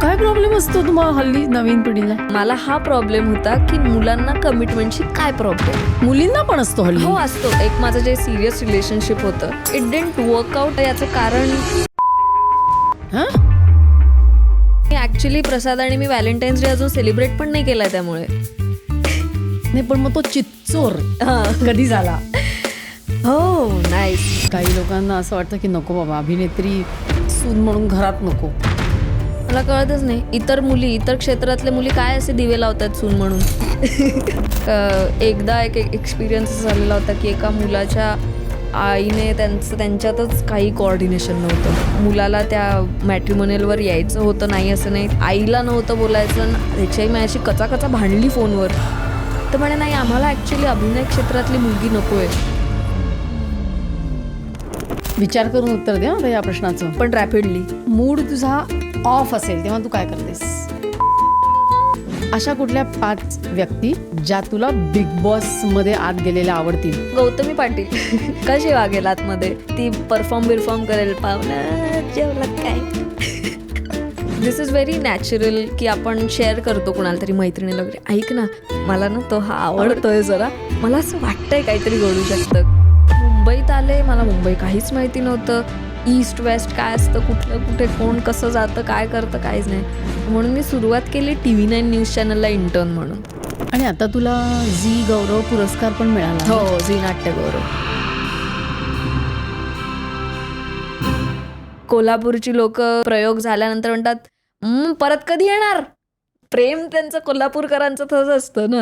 काय प्रॉब्लेम असतो तुम्हाला हल्ली नवीन पिढीला? मला हा प्रॉब्लेम होता की मुलांना कमिटमेंटची काय प्रॉब्लेम. मुलींना पण असतो हल्ली. हो असतो. एक माझं जे सिरियस रिलेशनशिप होतं, इट डिडंट वर्क आउट. याचं कारण ऍक्च्युली प्रसाद आणि मी व्हॅलेंटाईन्स डे अजून सेलिब्रेट पण नाही केलाय. त्यामुळे नाही, पण मग तो चिच्चोर कधी झाला? हो नाईस. काही लोकांना असं वाटतं की नको बाबा, अभिनेत्री सून म्हणून घरात नको. मला कळतच नाही इतर मुली, इतर क्षेत्रातल्या मुली काय असे दिवे लावतात सून म्हणून. एकदा एक एक्सपिरियन्स झालेला होता की एका मुलाच्या आईने त्यांच्यातच काही कोऑर्डिनेशन नव्हतं. मुलाला त्या मॅट्रिमोनियलवर यायचं होतं, नाही असं नाही. आईला नव्हतं बोलायचं. त्याच्याही माझ्याशी कचाकचा भांडली फोनवर. तर म्हणे नाही, आम्हाला ॲक्च्युली अभिनय क्षेत्रातली मुलगी नको आहे. विचार करून उत्तर द्या आता या प्रश्नाचं. पण रॅपिडली. मूड तुझा ऑफ असेल तेव्हा तू काय करतेस? अशा कुठल्या 5 व्यक्ती ज्या तुला बिग बॉस मध्ये आत गेलेल्या आवडतील? गौतमी पाटील कशी वागेल आतमध्ये, ती परफॉर्म करेल. पाहुणा जेवलात काय. दिस इज व्हेरी नॅचरल की आपण शेअर करतो कुणाला तरी, मैत्रिणीला वगैरे. ऐक ना, मला ना तो हा आवडतोय जरा, मला असं वाटतंय काहीतरी घडू शकतं. मुंबईत आले, मला मुंबई काहीच माहिती नव्हतं. ईस्ट वेस्ट काय असतं, कुठलं कुठे कोण कसं जातं, काय करतं, काहीच नाही. म्हणून मी सुरुवात केली TV9 न्यूज चॅनलला इंटर्न म्हणून. आणि आता तुला झी गौरव पुरस्कार पण मिळाला. हो, झी नाट्य गौरव. कोल्हापूरची लोक प्रयोग झाल्यानंतर म्हणतात परत कधी येणार. प्रेम त्यांचं कोल्हापूरकरांचं तसंच असतं ना,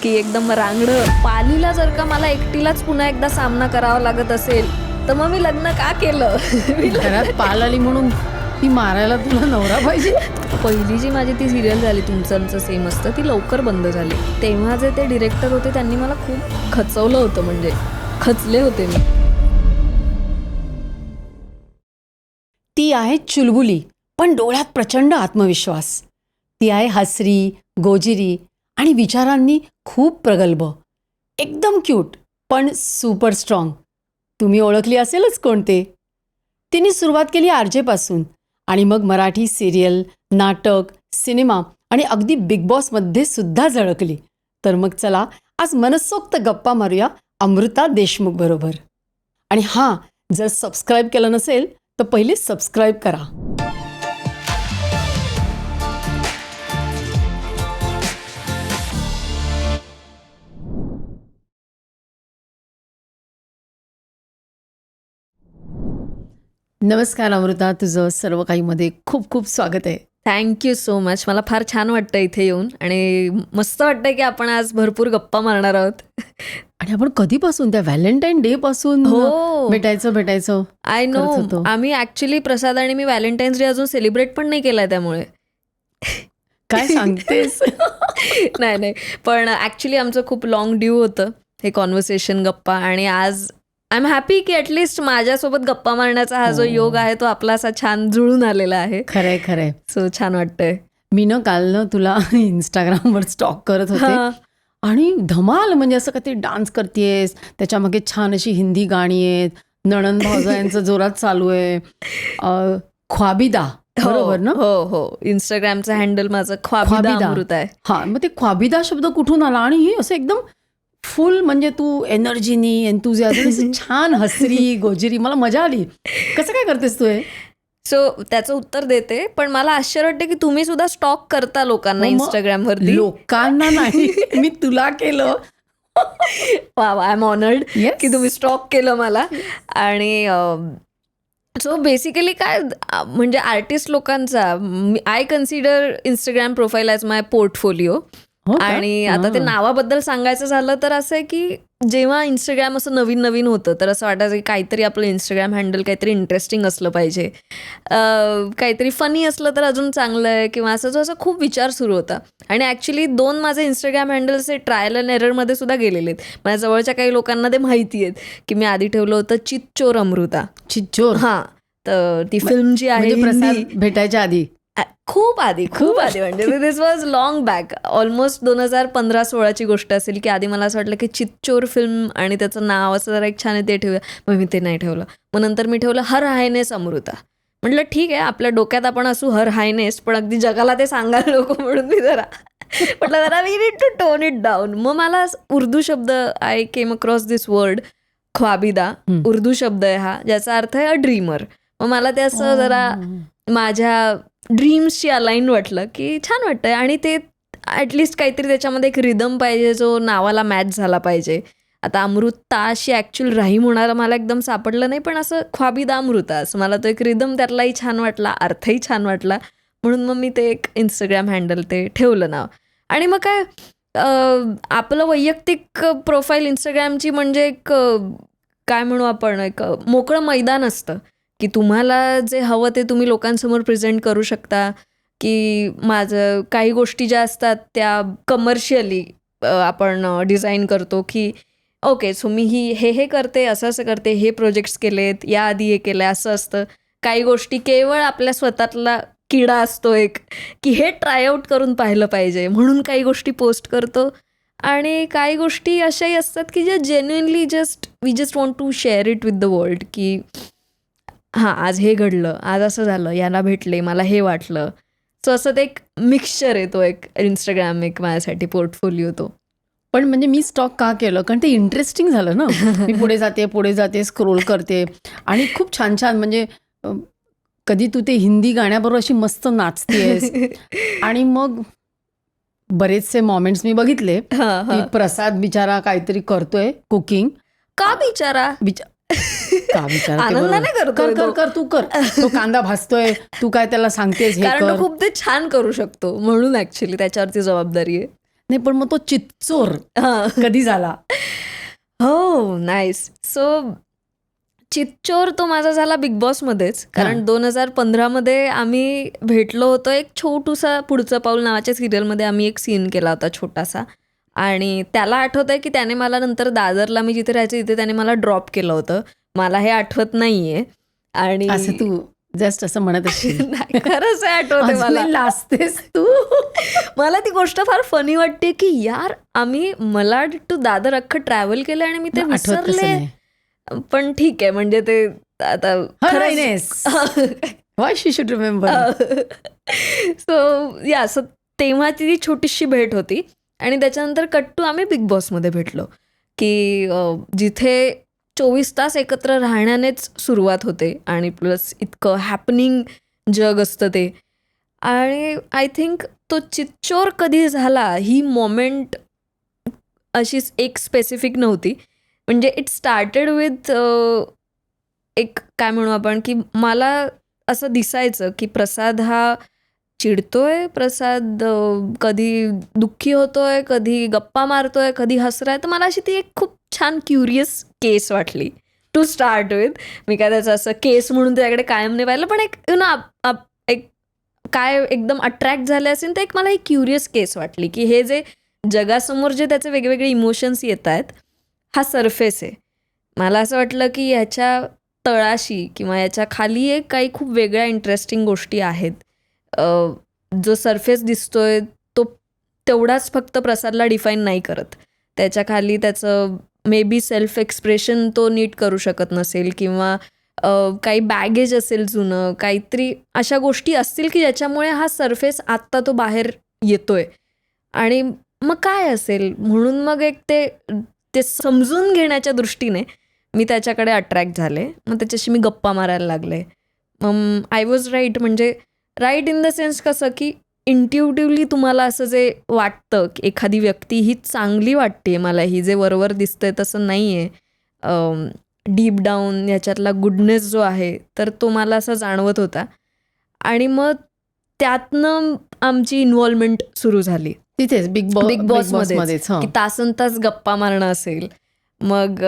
की एकदम रांगडं. पालीला जर का मला एकटीलाच पुन्हा एकदा सामना करावा लागत असेल तर मग मी लग्न का केलं. घरात पाल आली म्हणून ती मारायला तुला नवरा पाहिजे. पहिली जी माझी ती सिरियल झाली तुमचं सेम असतं, ती लवकर बंद झाली. तेव्हा जे ते डिरेक्टर होते त्यांनी मला खूप खचवलं होतं, म्हणजे खचले होते मी. ती आहे चुलबुली पण डोळ्यात प्रचंड आत्मविश्वास. ती आहे हसरी, गोजिरी आणि विचारांनी खूप प्रगल्भ. एकदम क्यूट पण सुपर स्ट्रॉंग. तुम्ही ओळखली असेलच कोणते. तिने सुरुवात केली आरजेपासून आणि मग मराठी सिरियल, नाटक, सिनेमा आणि अगदी बिग बॉसमध्ये सुद्धा झळकली. तर मग चला आज मनसोक्त गप्पा मारूया अमृता देशमुख बरोबर. आणि हां, जर सबस्क्राईब केलं नसेल तर पहिले सबस्क्राईब करा. नमस्कार अमृता, तुझं सर्व काहीमध्ये खूप खूप स्वागत आहे. Thank you so much. मला फार छान वाटतं इथे येऊन आणि मस्त वाटतंय की आपण आज भरपूर गप्पा मारणार आहोत. आणि आपण कधीपासून त्या व्हॅलेंटाईन डे पासून हो, भेटायचं आय नो. आम्ही ऍक्च्युली प्रसाद आणि मी व्हॅलेंटाईन्स डे अजून सेलिब्रेट पण नाही केलाय. त्यामुळे काय सांगतेस. नाही, पण ऍक्च्युली आमचं खूप लॉंग ड्यू होतं हे कॉन्व्हर्सेशन, गप्पा. आणि आज आय एम हॅपी की ॲटलिस्ट माझ्यासोबत गप्पा मारण्याचा हा जो योग आहे तो आपला असा छान जुळून आलेला आहे. खरंय. सो छान वाटतंय. मी काल तुला इंस्टाग्रामवर स्टॉक करत होते आणि धमाल, म्हणजे असं का ते डान्स करतेस, त्याच्यामागे छान अशी हिंदी गाणी आहेत, नणंद भावजायांचं जोरात चालू आहे. ख्वाबिदा, बरोबर ना? हो. इंस्टाग्रामचं हँडल माझं ख्वाबिदा अमृत आहे. हा, मग ते ख्वाबिदा शब्द कुठून आला? आणि हे असं एकदम फुल, म्हणजे तू एनर्जीनी, एन्थुझियाझम, छान हसरी गोजिरी, मला मजा आली. कसं काय करतेस तू हे? सो त्याचं उत्तर देते, पण मला आश्चर्य वाटते की तुम्ही सुद्धा स्टॉक करता लोकांना इंस्टाग्रामवरती. लोकांना नाही, मी तुला केलं. आय एम ऑनर्ड की तुम्ही स्टॉक केलं मला. आणि सो बेसिकली काय, म्हणजे आर्टिस्ट लोकांचा I consider Instagram profile as my portfolio. आणि आता ते नावाबद्दल सांगायचं झालं तर असं आहे की जेव्हा इंस्टाग्राम असं नवीन होतं तर असं वाटायचं की काहीतरी आपलं इंस्टाग्राम हँडल काहीतरी इंटरेस्टिंग असलं पाहिजे, काहीतरी फनी असलं तर अजून चांगलं आहे, किंवा असं खूप विचार सुरू होता. आणि ॲक्च्युली 2 माझे इंस्टाग्राम हँडल्स हे ट्रायल अँड एररमध्ये सुद्धा गेलेले आहेत. माझ्या जवळच्या काही लोकांना ते माहिती आहेत की मी आधी ठेवलं होतं चिच्चोर अमृता. चिच्चोर? हां, तर ती फिल्म जी आहे प्रसाद भेटायच्या आधी, खूप आधी म्हणजे दिस वॉज लॉंग बॅक, ऑलमोस्ट 2015-16ची गोष्ट असेल, की आधी मला असं वाटलं की चिच्चोर फिल्म आणि त्याचं नाव असं जरा एक छान आहे ते ठेवूया. मग मी ते नाही ठेवलं. मग नंतर मी ठेवलं हर आहेनेस अमृता. म्हटलं ठीक आहे, आपल्या डोक्यात आपण असू हर हायनेस, पण अगदी जगाला ते सांगायला नको म्हणून मी जरा म्हटलं जरा we need to tone it down. मग मला उर्दू शब्द, I came across this word ख्वाबिदा. उर्दू शब्द आहे हा, ज्याचा अर्थ आहे अ ड्रीमर. मग मला ते असं जरा माझ्या ड्रीम्सशी अलाईन वाटलं की छान वाटतंय, आणि ते ॲटलिस्ट काहीतरी त्याच्यामध्ये एक रिदम पाहिजे जो नावाला मॅच झाला पाहिजे. आता अमृता अशी ॲक्च्युअल राहीम होणारा मला एकदम सापडलं नाही, पण असं ख्वाबिदा अमृता असं मला तो एक रिदम त्यातलाही छान वाटला, अर्थही छान वाटला, म्हणून मग मी ते एक इंस्टाग्राम हँडल ते ठेवलं नाव. आणि मग काय आपलं वैयक्तिक प्रोफाईल इंस्टाग्रामची म्हणजे एक काय म्हणू आपण, एक मोकळं मैदान असतं की तुम्हाला जे हवं ते तुम्ही लोकांसमोर प्रेझेंट करू शकता. की माझं काही गोष्टी ज्या असतात त्या कमर्शियली आपण डिझाईन करतो की ओके, सो मी हे करते, असं असं करते, हे प्रोजेक्ट्स केलेत, याआधी हे केलं, असं असतं. काही गोष्टी केवळ आपल्या स्वतःतला किडा असतो एक, की हे ट्रायआउट करून पाहिलं पाहिजे म्हणून काही गोष्टी पोस्ट करतो. आणि काही गोष्टी अशाही असतात की ज्या genuinely we just want to share it with the world, की हां आज हे घडलं, आज असं झालं, यांना भेटले, मला हे वाटलं. सो असं ते एक मिक्सचर आहे तो एक इंस्टाग्राम, एक माझ्यासाठी पोर्टफोलिओ तो. पण म्हणजे मी स्टॉक का केलं, कारण ते इंटरेस्टिंग झालं ना. मी पुढे जाते स्क्रोल करते आणि खूप छान छान, म्हणजे कधी तू ते हिंदी गाण्याबरोबर अशी मस्त नाचतेस. आणि मग बरेचसे मोमेंट्स मी बघितले की प्रसाद बिचारा काहीतरी करतोय कुकिंग. का बिचारा? का बिचारा? आनंदाने करतोय तो. कर तू कर, तो कांदा भाजतोय, तू काय त्याला सांगतेस हे कारण कर. तो खूप ते छान करू शकतो म्हणून ऍक्च्युली त्याच्यावरती जबाबदारी आहे. नाही पण मग तो चित्चोर कधी झाला? हो नाईस. सो चितचोर तो माझा झाला बिग बॉसमध्येच, कारण 2015 आम्ही भेटलो होतो. एक छोटूसा पुढचं पाऊल नावाच्या सिरियलमध्ये आम्ही एक सीन केला होता छोटासा, आणि त्याला आठवत आहे की त्याने मला नंतर दादरला मी जिथे राहायचे तिथे त्याने मला ड्रॉप केलं होतं. मला हे आठवत नाहीये. आणि असं तू जस्ट असं म्हणत असशील. नाही, खरंच आहे, आठवते मला. लाजतेस तू. मला ती गोष्ट फार फनी वाटते की यार आम्ही मला टू दादर अख्खं ट्रॅव्हल केलं आणि मी ते विसरले. पण ठीक आहे, म्हणजे ते आता व्हाय शी शुड रिमेंबर. सो या, सो तेव्हाची ती छोटीशी भेट होती. आणि त्याच्यानंतर कट्टू आम्ही बिग बॉसमध्ये भेटलो, की जिथे 24 तास एकत्र राहण्यानेच सुरुवात होते आणि प्लस इतकं हॅपनिंग जग असतं ते. आणि आय थिंक तो चितचोर कधी झाला ही मोमेंट अशी एक स्पेसिफिक नव्हती. म्हणजे इट स्टार्टेड विथ एक काय म्हणू आपण, की मला असं दिसायचं की प्रसाद हा चिडतोय, प्रसाद कधी दुःखी होतोय, कधी गप्पा मारतोय, कधी हसराय. तर मला अशी ती एक खूप छान क्युरियस केस वाटली टू स्टार्ट विथ. मी काय त्याचं असं केस म्हणून त्याच्याकडे कायम नाही पाहिलं, पण एक एक काय एकदम अट्रॅक्ट झाले असेल तर एक मला एक क्युरियस केस वाटली, की हे जे जगासमोर जे त्याचे वेगवेगळे इमोशन्स येत आहेत हा सरफेस आहे. मला असं वाटलं की ह्याच्या तळाशी किंवा याच्या खाली एक काही खूप वेगळ्या इंटरेस्टिंग गोष्टी आहेत. जो सरफेस दिसतोय तो तेवढाच फक्त प्रसादला डिफाईन नाही करत. त्याच्या खाली त्याचं मे बी सेल्फ एक्सप्रेशन तो नीट करू शकत नसेल, किंवा काही बॅगेज असेल जुनं, काहीतरी अशा गोष्टी असतील की ज्याच्यामुळे हा सरफेस आत्ता तो बाहेर येतोय. आणि मग काय असेल म्हणून मग एक ते समजून घेण्याच्या दृष्टीने मी त्याच्याकडे अट्रॅक्ट झाले. मग त्याच्याशी मी गप्पा मारायला लागले. आय वॉज राईट, म्हणजे राईट इन द सेन्स कसं की इंट्युटिव्हली तुम्हाला असं जे वाटतं की एखादी व्यक्ती ही चांगली वाटते मला, ही जे वरवर दिसतंय तसं नाही आहे, डीप डाऊन ह्याच्यातला गुडनेस जो आहे तर तो मला असा जाणवत होता. आणि मग त्यातनं आमची इन्व्हॉल्वमेंट सुरू झाली तिथेच बिग बॉसमध्ये, की तासन तास गप्पा मारणं असेल, मग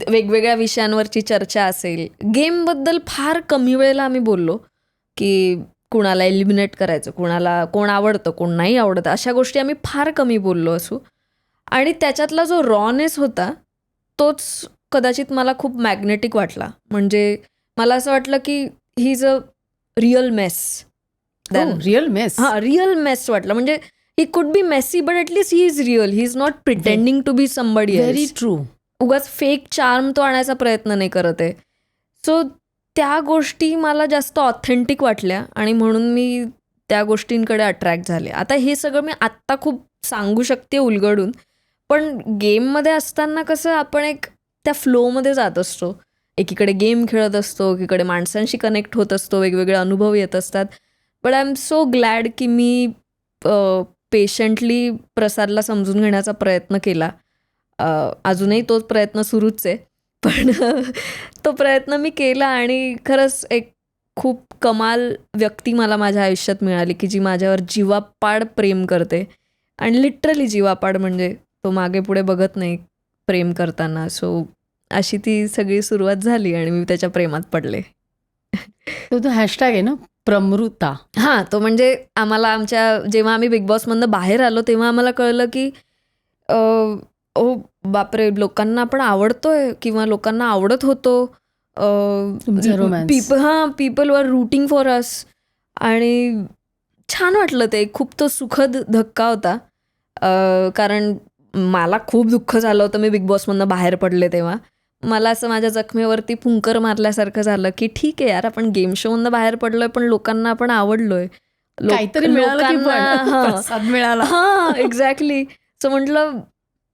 वेगवेगळ्या विषयांवरची चर्चा असेल. गेमबद्दल फार कमी वेळेला आम्ही बोललो, की कुणाला एलिमिनेट करायचं, कोण आवडतं कोण नाही आवडतं, अशा गोष्टी आम्ही फार कमी बोललो असू. आणि त्याच्यातला जो रॉनेस होता तोच कदाचित मला खूप मॅग्नेटिक वाटला. म्हणजे मला असं वाटलं की he is a real mess. Real mess वाटलं. म्हणजे he could be messy but at least he is real, he is not pretending to be somebody. Very true. उगाच फेक चार्म तो आणायचा प्रयत्न नाही करत आहे. सो त्या गोष्टी मला जास्त ऑथेंटिक वाटल्या आणि म्हणून मी त्या गोष्टींकडे अट्रॅक्ट झाले. आता हे सगळं मी आत्ता खूप सांगू शकते उलगडून, पण गेममध्ये असताना कसं आपण एक त्या फ्लोमध्ये जात असतो. एकीकडे गेम खेळत असतो, एकीकडे माणसांशी कनेक्ट होत असतो, वेगवेगळे अनुभव येत असतात. But I am so glad की मी पेशंटली प्रसादला समजून घेण्याचा प्रयत्न केला. अजूनही तोच प्रयत्न सुरूच आहे, पण तो प्रयत्न मी केला आणि खरंच एक खूप कमाल व्यक्ती मला माझ्या आयुष्यात मिळाली की जी माझ्यावर जीवापाड प्रेम करते आणि लिटरली जीवापाड, म्हणजे तो मागे पुढे बघत नाही प्रेम करताना. सो अशी ती सगळी सुरुवात झाली आणि मी त्याच्या प्रेमात पडले. तो हॅशटॅग आहे ना, प्रमृता. हां, तो म्हणजे आम्हाला जेव्हा आम्ही बिग बॉसमधनं बाहेर आलो तेव्हा आम्हाला कळलं की ओ बापरे, लोकांना आपण आवडतोय किंवा लोकांना आवडत होतो. तुमचा romance. People were rooting for us आणि छान वाटलं ते. खूप तो सुखद धक्का होता. कारण मला खूप दुःख झालं होतं मी बिग बॉसमधनं बाहेर पडले तेव्हा. मला असं माझ्या जखमेवरती फुंकर मारल्यासारखं झालं की ठीक आहे यार, आपण गेम शोमधनं बाहेर पडलोय पण लोकांना आपण आवडलोय. काहीतरी मिळालं की पण. प्रसाद मिळाला. हां, एक्झॅक्टली. सो म्हटलं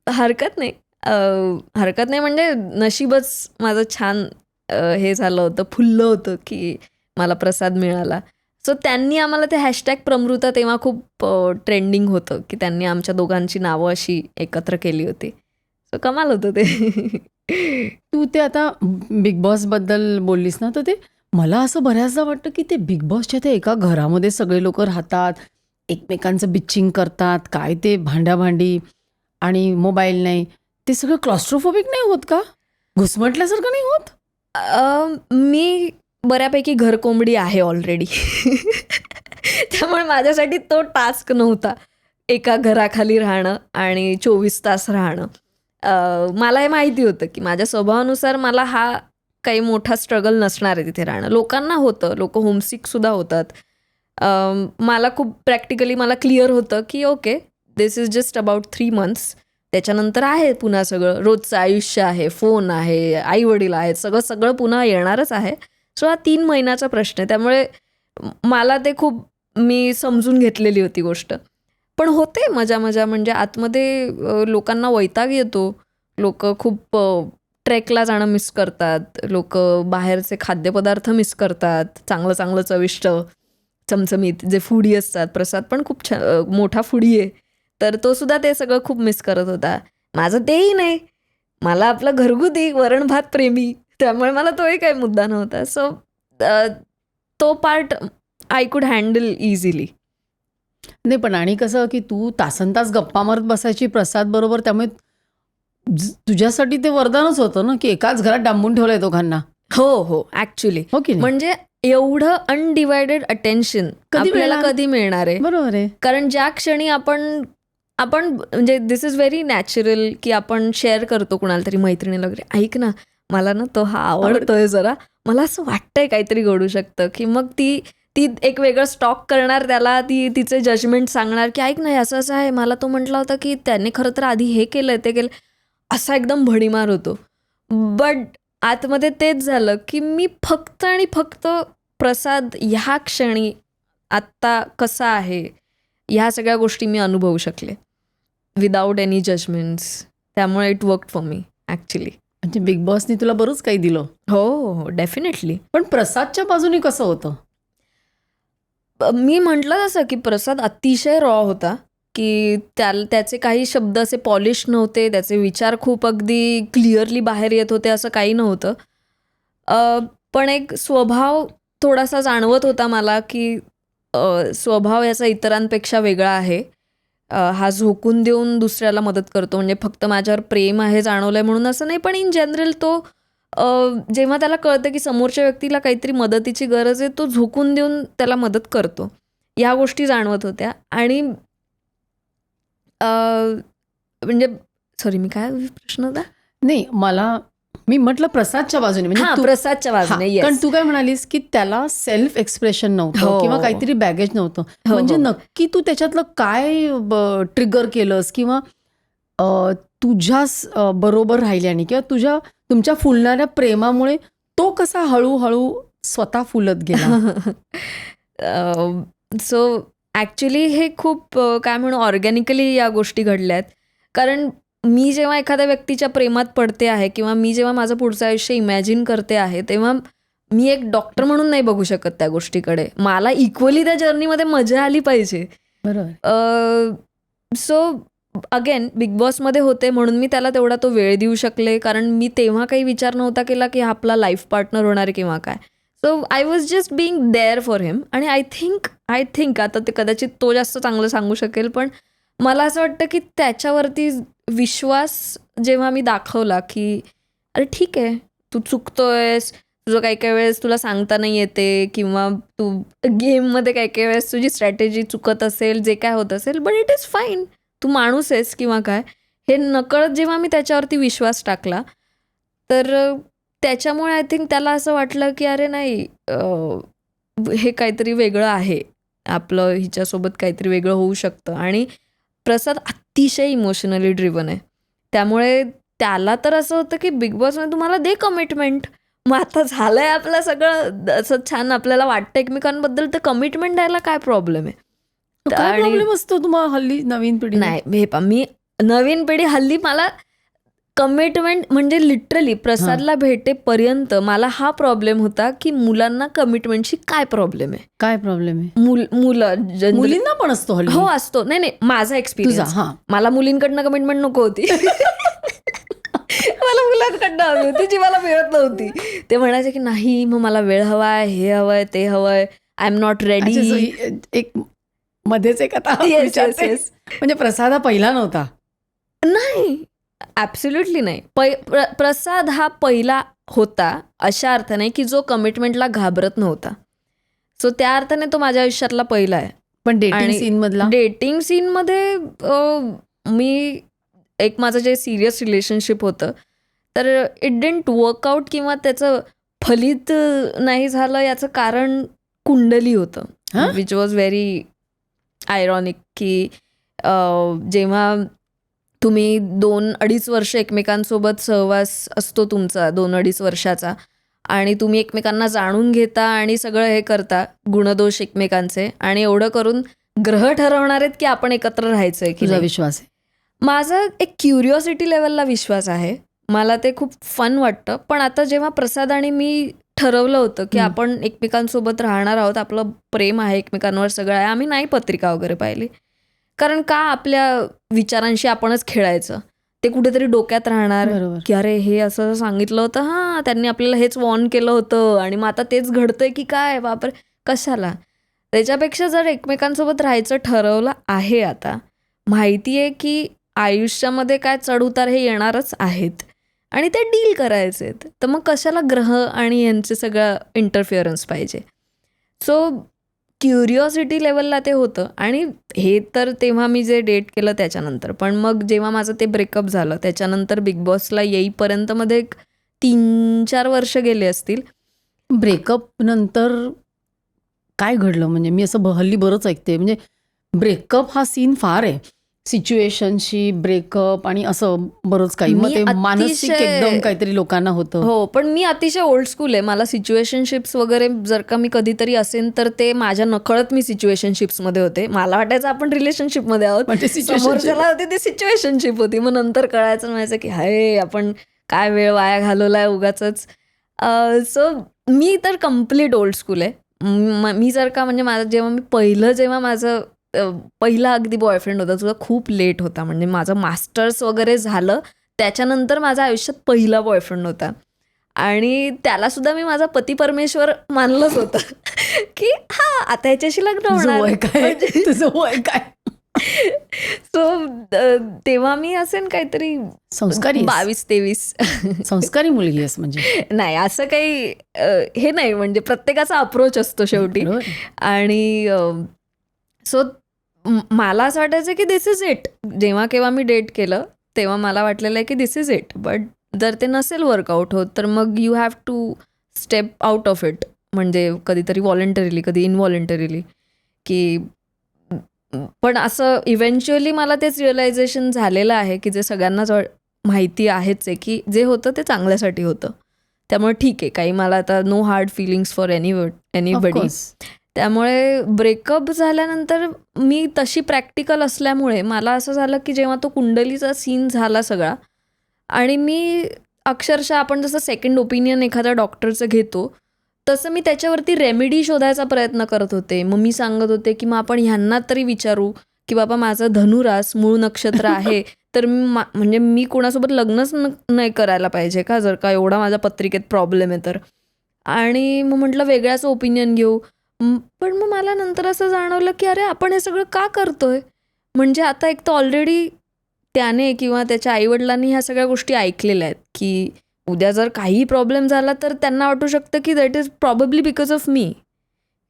हरकत नाही म्हणजे नशीबच माझं छान हे झालं होतं, फुललं होतं की मला प्रसाद मिळाला. सो त्यांनी आम्हाला ते हॅशटॅग प्रमृता तेव्हा खूप ट्रेंडिंग होतं की त्यांनी आमच्या दोघांची नावं अशी एकत्र केली होती. सो कमाल होतं ते. तू ते आता बिग बॉस बद्दल बोललीस ना, तर ते मला असं बऱ्याचदा वाटतं की ते बिग बॉसच्या ते एका घरामध्ये सगळे लोक राहतात, एकमेकांचं बिचिंग करतात, काय ते भांड्याभांडी आणि मोबाईल नाही, ते सगळं क्लॉस्ट्रोफोबिक नाही होत का? घुसमटल्यासारखं नाही होत? मी बऱ्यापैकी घरकोंबडी आहे ऑलरेडी. त्यामुळे माझ्यासाठी तो टास्क नव्हता एका घराखाली राहणं आणि 24 तास राहणं. मला हे माहिती होतं की माझ्या स्वभावानुसार मला हा काही मोठा स्ट्रगल नसणार आहे तिथे राहणं. लोकांना होतं, लोक होमसिकसुद्धा होतात. मला खूप प्रॅक्टिकली मला क्लिअर होतं की okay, this is just about 3 months. त्याच्यानंतर आहे पुन्हा सगळं रोजचं आयुष्य आहे, फोन आहे, आईवडील आहेत, सगळं पुन्हा येणारच आहे. सो हा 3 महिन्याचा प्रश्न आहे. त्यामुळे मला ते खूप मी समजून घेतलेली होती गोष्ट. पण होते मजा म्हणजे आतमध्ये लोकांना वैताग येतो. लोक खूप ट्रेकला जाणं मिस करतात, लोक बाहेरचे खाद्यपदार्थ मिस करतात, चांगलं चविष्ट चमचमीत जे फूडी असतात. प्रसाद पण खूप मोठा फूडी आहे, तर तो सुद्धा ते सगळं खूप मिस करत होता. माझं तेही नाही, मला आपलं घरगुती वरण भात प्रेमी, त्यामुळे मला तोही काही मुद्दा नव्हता. सो तो part I could handle easily. नाही, पण आणि कसं की तू तासनतास गप्पा मारत बसायची प्रसाद बरोबर, त्यामुळे तुझ्यासाठी ते वरदानच होतं ना की एकाच घरात डांबून ठेवलंय दोघांना. हो ऍक्च्युली. हो की नाही? म्हणजे एवढं अनडिवायडेड अटेन्शन आपल्याला कधी मिळणार आहे? बरोबर आहे. कारण ज्या क्षणी आपण म्हणजे दिस इज व्हेरी नॅचरल की आपण शेअर करतो कुणाला तरी, मैत्रिणीला वगैरे, ऐक ना मला ना तो हा आवडतोय जरा, मला असं वाटतंय काहीतरी घडू शकतं, की मग ती एक वेगळं स्टॉक करणार त्याला, ती तिचे जजमेंट सांगणार की ऐक ना हे असं आहे, मला तो म्हटला होता की त्याने खरं तर आधी हे केलंय ते केलं, असा एकदम भडीमार होतो. बट आतमध्ये तेच झालं की मी फक्त आणि फक्त प्रसाद ह्या क्षणी आत्ता कसा आहे ह्या सगळ्या गोष्टी मी अनुभवू शकले विदाऊट एनी जजमेंट्स. त्यामुळे it work for me actually. म्हणजे बिग बॉसनी तुला बरंच काही दिलं. हो डेफिनेटली. पण प्रसादच्या बाजूने कसं होतं? मी म्हटलं तसं की प्रसाद अतिशय रॉ होता, की त्याचे काही शब्द असे पॉलिश नव्हते, त्याचे विचार खूप अगदी क्लिअरली बाहेर येत होते, असं काही नव्हतं. पण एक स्वभाव थोडासा जाणवत होता मला की स्वभाव याचा इतरांपेक्षा वेगळा आहे. हा झोकून देऊन दुसऱ्याला मदत करतो, म्हणजे फक्त माझ्यावर प्रेम आहे जाणवलंय म्हणून असं नाही, पण इन जनरल तो जेव्हा त्याला कळतं की समोरच्या व्यक्तीला काहीतरी मदतीची गरज आहे, तो झोकून देऊन त्याला मदत करतो. ह्या गोष्टी जाणवत होत्या. आणि म्हणजे सॉरी, मी काय प्रश्न होता? नाही, मी म्हटलं प्रसादच्या बाजूने, म्हणजे प्रसादच्या बाजूने. कारण तू काय म्हणालीस की त्याला सेल्फ एक्सप्रेशन नव्हतं किंवा काहीतरी बॅगेज नव्हतं. म्हणजे नक्की तू त्याच्यातलं काय ट्रिगर केलंस किंवा तुझ्या बरोबर राहिल्याने किंवा तुमच्या फुलणाऱ्या प्रेमामुळे तो कसा हळूहळू स्वतः फुलत गेला? सो ॲक्च्युली हे खूप काय म्हणू ऑर्गॅनिकली या गोष्टी घडल्यात. कारण मी जेव्हा एखाद्या व्यक्तीच्या प्रेमात पडते आहे किंवा मी जेव्हा माझं पुढचं आयुष्य इमॅजिन करते आहे, तेव्हा मी एक डॉक्टर म्हणून नाही बघू शकत त्या गोष्टीकडे. मला इक्वली त्या जर्नीमध्ये मजा आली पाहिजे. बरोबर. सो अगेन बिग बॉसमध्ये होते म्हणून मी त्याला तेवढा तो वेळ देऊ शकले, कारण मी तेव्हा काही विचार नव्हता केला की हा आपला लाईफ पार्टनर होणार आहे किंवा काय. So I was just being there for him. आणि आय थिंक आता ते कदाचित तो जास्त चांगलं सांगू शकेल, पण मला असं वाटतं की त्याच्यावरती विश्वास जेव्हा मी दाखवला की अरे ठीक आहे, तू चुकतोयस, तुझं काही काही वेळेस तुला सांगता नाही येते किंवा तू गेममध्ये काही काही वेळेस तुझी स्ट्रॅटेजी चुकत असेल, जे काय होत असेल, बट इट इज फाईन, तू माणूस आहेस किंवा काय, हे नकळत जेव्हा मी त्याच्यावरती विश्वास टाकला, तर त्याच्यामुळे आय थिंक त्याला असं वाटलं की अरे नाही, हे काहीतरी वेगळं आहे, आपलं हिच्यासोबत काहीतरी वेगळं होऊ शकतं. आणि प्रसाद अतिशय इमोशनली ड्रिव्हन आहे, त्यामुळे त्याला तर असं होतं की बिग बॉसमध्ये तुम्हाला दे कमिटमेंट. मग आता झालंय आपलं सगळं असं छान, आपल्याला वाटतं एकमेकांबद्दल, तर कमिटमेंट द्यायला काय प्रॉब्लेम आहे. काय प्रॉब्लेम असतो तुम्हाला हल्ली नवीन पिढी? नाही हे मी नवीन पिढी हल्ली मला कमिटमेंट म्हणजे लिटरली प्रसादला भेटेपर्यंत मला हा प्रॉब्लेम होता की मुलांना कमिटमेंटशी काय प्रॉब्लेम आहे. काय प्रॉब्लेम आहे? मुलं मुलींना पण असतो हल्ली. हो असतो. नाही माझा एक्सपिरियन्स, मला मुलींकडनं कमिटमेंट नको होती. मला मुलांकडनं हवी होती जी मला मिळत नव्हती. ते म्हणायचे की नाही, मग मला वेळ हवाय, हे हवंय, ते हवंय, आय एम नॉट रेडी. एक मध्येच एक आता म्हणजे प्रसाद हा पहिला नव्हता. नाही, ॲब्सोल्युटली नाही. प्रसाद हा पहिला होता अशा अर्थाने की जो कमिटमेंटला घाबरत नव्हता. सो त्या अर्थाने तो माझ्या आयुष्यातला पहिला आहे. पण डेटिंग सीनमध्ये मी एक माझं जे सिरियस रिलेशनशिप होतं, तर इट डिडंट वर्कआउट किंवा त्याचं फलित नाही झालं याचं कारण कुंडली होतं, विच वॉज व्हेरी आयरॉनिक. की जेव्हा तुम्ही 2-2.5 वर्ष एकमेकांसोबत सहवास असतो तुमचा, 2-2.5 वर्षाचा, आणि तुम्ही एकमेकांना जाणून घेता आणि सगळं हे करता, गुणदोष एकमेकांचे, आणि एवढं करून ग्रह ठरवणार आहेत की आपण एकत्र राहायचंय की तुझा विश्वास आहे? माझा एक क्युरिओसिटी लेवलला विश्वास आहे, मला ते खूप फन वाटतं. पण आता जेव्हा प्रसाद आणि मी ठरवलं होतं की आपण एकमेकांसोबत राहणार आहोत, आपलं प्रेम आहे एकमेकांवर, सगळं आहे, आम्ही नाही पत्रिका वगैरे पाहिली, कारण का आपल्या विचारांशी आपणच खेळायचं, ते कुठेतरी डोक्यात राहणार की अरे हे असं सांगितलं होतं, हां त्यांनी आपल्याला हेच वॉर्न केलं होतं आणि मग आता तेच घडतंय की काय, बापरे कशाला. त्याच्यापेक्षा जर एकमेकांसोबत राहायचं ठरवलं आहे, आता माहिती आहे की आयुष्यामध्ये काय चढउतार हे येणारच आहेत आणि ते डील करायचे आहेत, तर मग कशाला ग्रह आणि यांचे सगळं इंटरफिअरन्स पाहिजे. सो क्युरिओसिटी लेवलला ते होतं. आणि हे तर तेव्हा मी जे डेट केलं त्याच्यानंतर, पण मग जेव्हा माझं ते ब्रेकअप झालं त्याच्यानंतर बिग बॉसला येईपर्यंत मध्ये 3-4 वर्ष गेले असतील. ब्रेकअप नंतर काय घडलं? म्हणजे मी असं हल्ली बरंच ऐकते, म्हणजे ब्रेकअप हा सीन फार आहे, सिच्युएशनशी ब्रेकअप आणि असं बरंच काही, मग ते मानसिक एकदम काहीतरी लोकांना होतं. हो, पण मी अतिशय ओल्ड स्कूल आहे. मला सिच्युएशनशिप्स वगैरे जर का मी कधीतरी असेल तर ते माझ्या नकळत मी सिच्युएशनशिप्समध्ये होते. मला वाटायचं आपण रिलेशनशिपमध्ये आहोत, समोरच्याला होती ती सिच्युएशनशिप होती. मग नंतर कळायचं म्हणायचं की हाय आपण काय वेळ वाया घालवलाय उगाचच. सो मी तर कम्प्लीट ओल्ड स्कूल आहे. मी जर का म्हणजे जेव्हा माझं पहिला अगदी बॉयफ्रेंड होता, तुझा खूप लेट होता, म्हणजे माझं मास्टर्स वगैरे झालं त्याच्यानंतर माझ्या आयुष्यात पहिला बॉयफ्रेंड होता, आणि त्याला सुद्धा मी माझा पती परमेश्वर मानलंच होतं की हा आता ह्याच्याशी लग्न होणार. सो तेव्हा मी असेल काहीतरी संस्कारी 22-23 संस्कारी मुलगी आहेस म्हणजे. नाही असं काही हे नाही, म्हणजे प्रत्येकाचा अप्रोच असतो शेवटी. आणि सो मला असं वाटायचं की दिस इज इट. जेव्हा केव्हा मी डेट केलं तेव्हा मला वाटलेलं आहे की दिस इज इट, बट जर ते नसेल वर्कआउट होत तर मग you have to step out of it, म्हणजे कधीतरी व्हॉलंटरीली कधी इनव्हॉलंटरीली. की पण असं इव्हेंच्युअली मला तेच रिअलायझेशन झालेलं आहे की जे सगळ्यांनाच माहिती आहेच आहे की जे होतं ते चांगल्यासाठी होतं. त्यामुळे ठीक आहे, काही मला आता no hard feelings for anybody. course. त्यामुळे ब्रेकअप झाल्यानंतर मी तशी प्रॅक्टिकल असल्यामुळे मला असं झालं की जेव्हा तो कुंडलीचा सीन झाला सगळा आणि मी अक्षरशः आपण जसं सेकंड ओपिनियन एखाद्या डॉक्टरचं घेतो तसं मी त्याच्यावरती रेमेडी शोधायचा प्रयत्न करत होते. मग मी सांगत होते की मग आपण ह्यांना तरी विचारू की बाबा माझं धनुरास मूळ नक्षत्र आहे तर म्हणजे मी कोणासोबत लग्नच नाही करायला पाहिजे का, जर का एवढा माझ्या पत्रिकेत प्रॉब्लेम आहे तर. आणि मग म्हटलं वेगळ्याच ओपिनियन घेऊ. पण मग मला नंतर असं जाणवलं की अरे आपण हे सगळं का करतोय. म्हणजे आता एक तर ऑलरेडी त्याने किंवा त्याच्या आईवडिलांनी ह्या सगळ्या गोष्टी ऐकलेल्या आहेत की उद्या जर काही प्रॉब्लेम झाला तर त्यांना वाटू शकतं की that is probably because of me,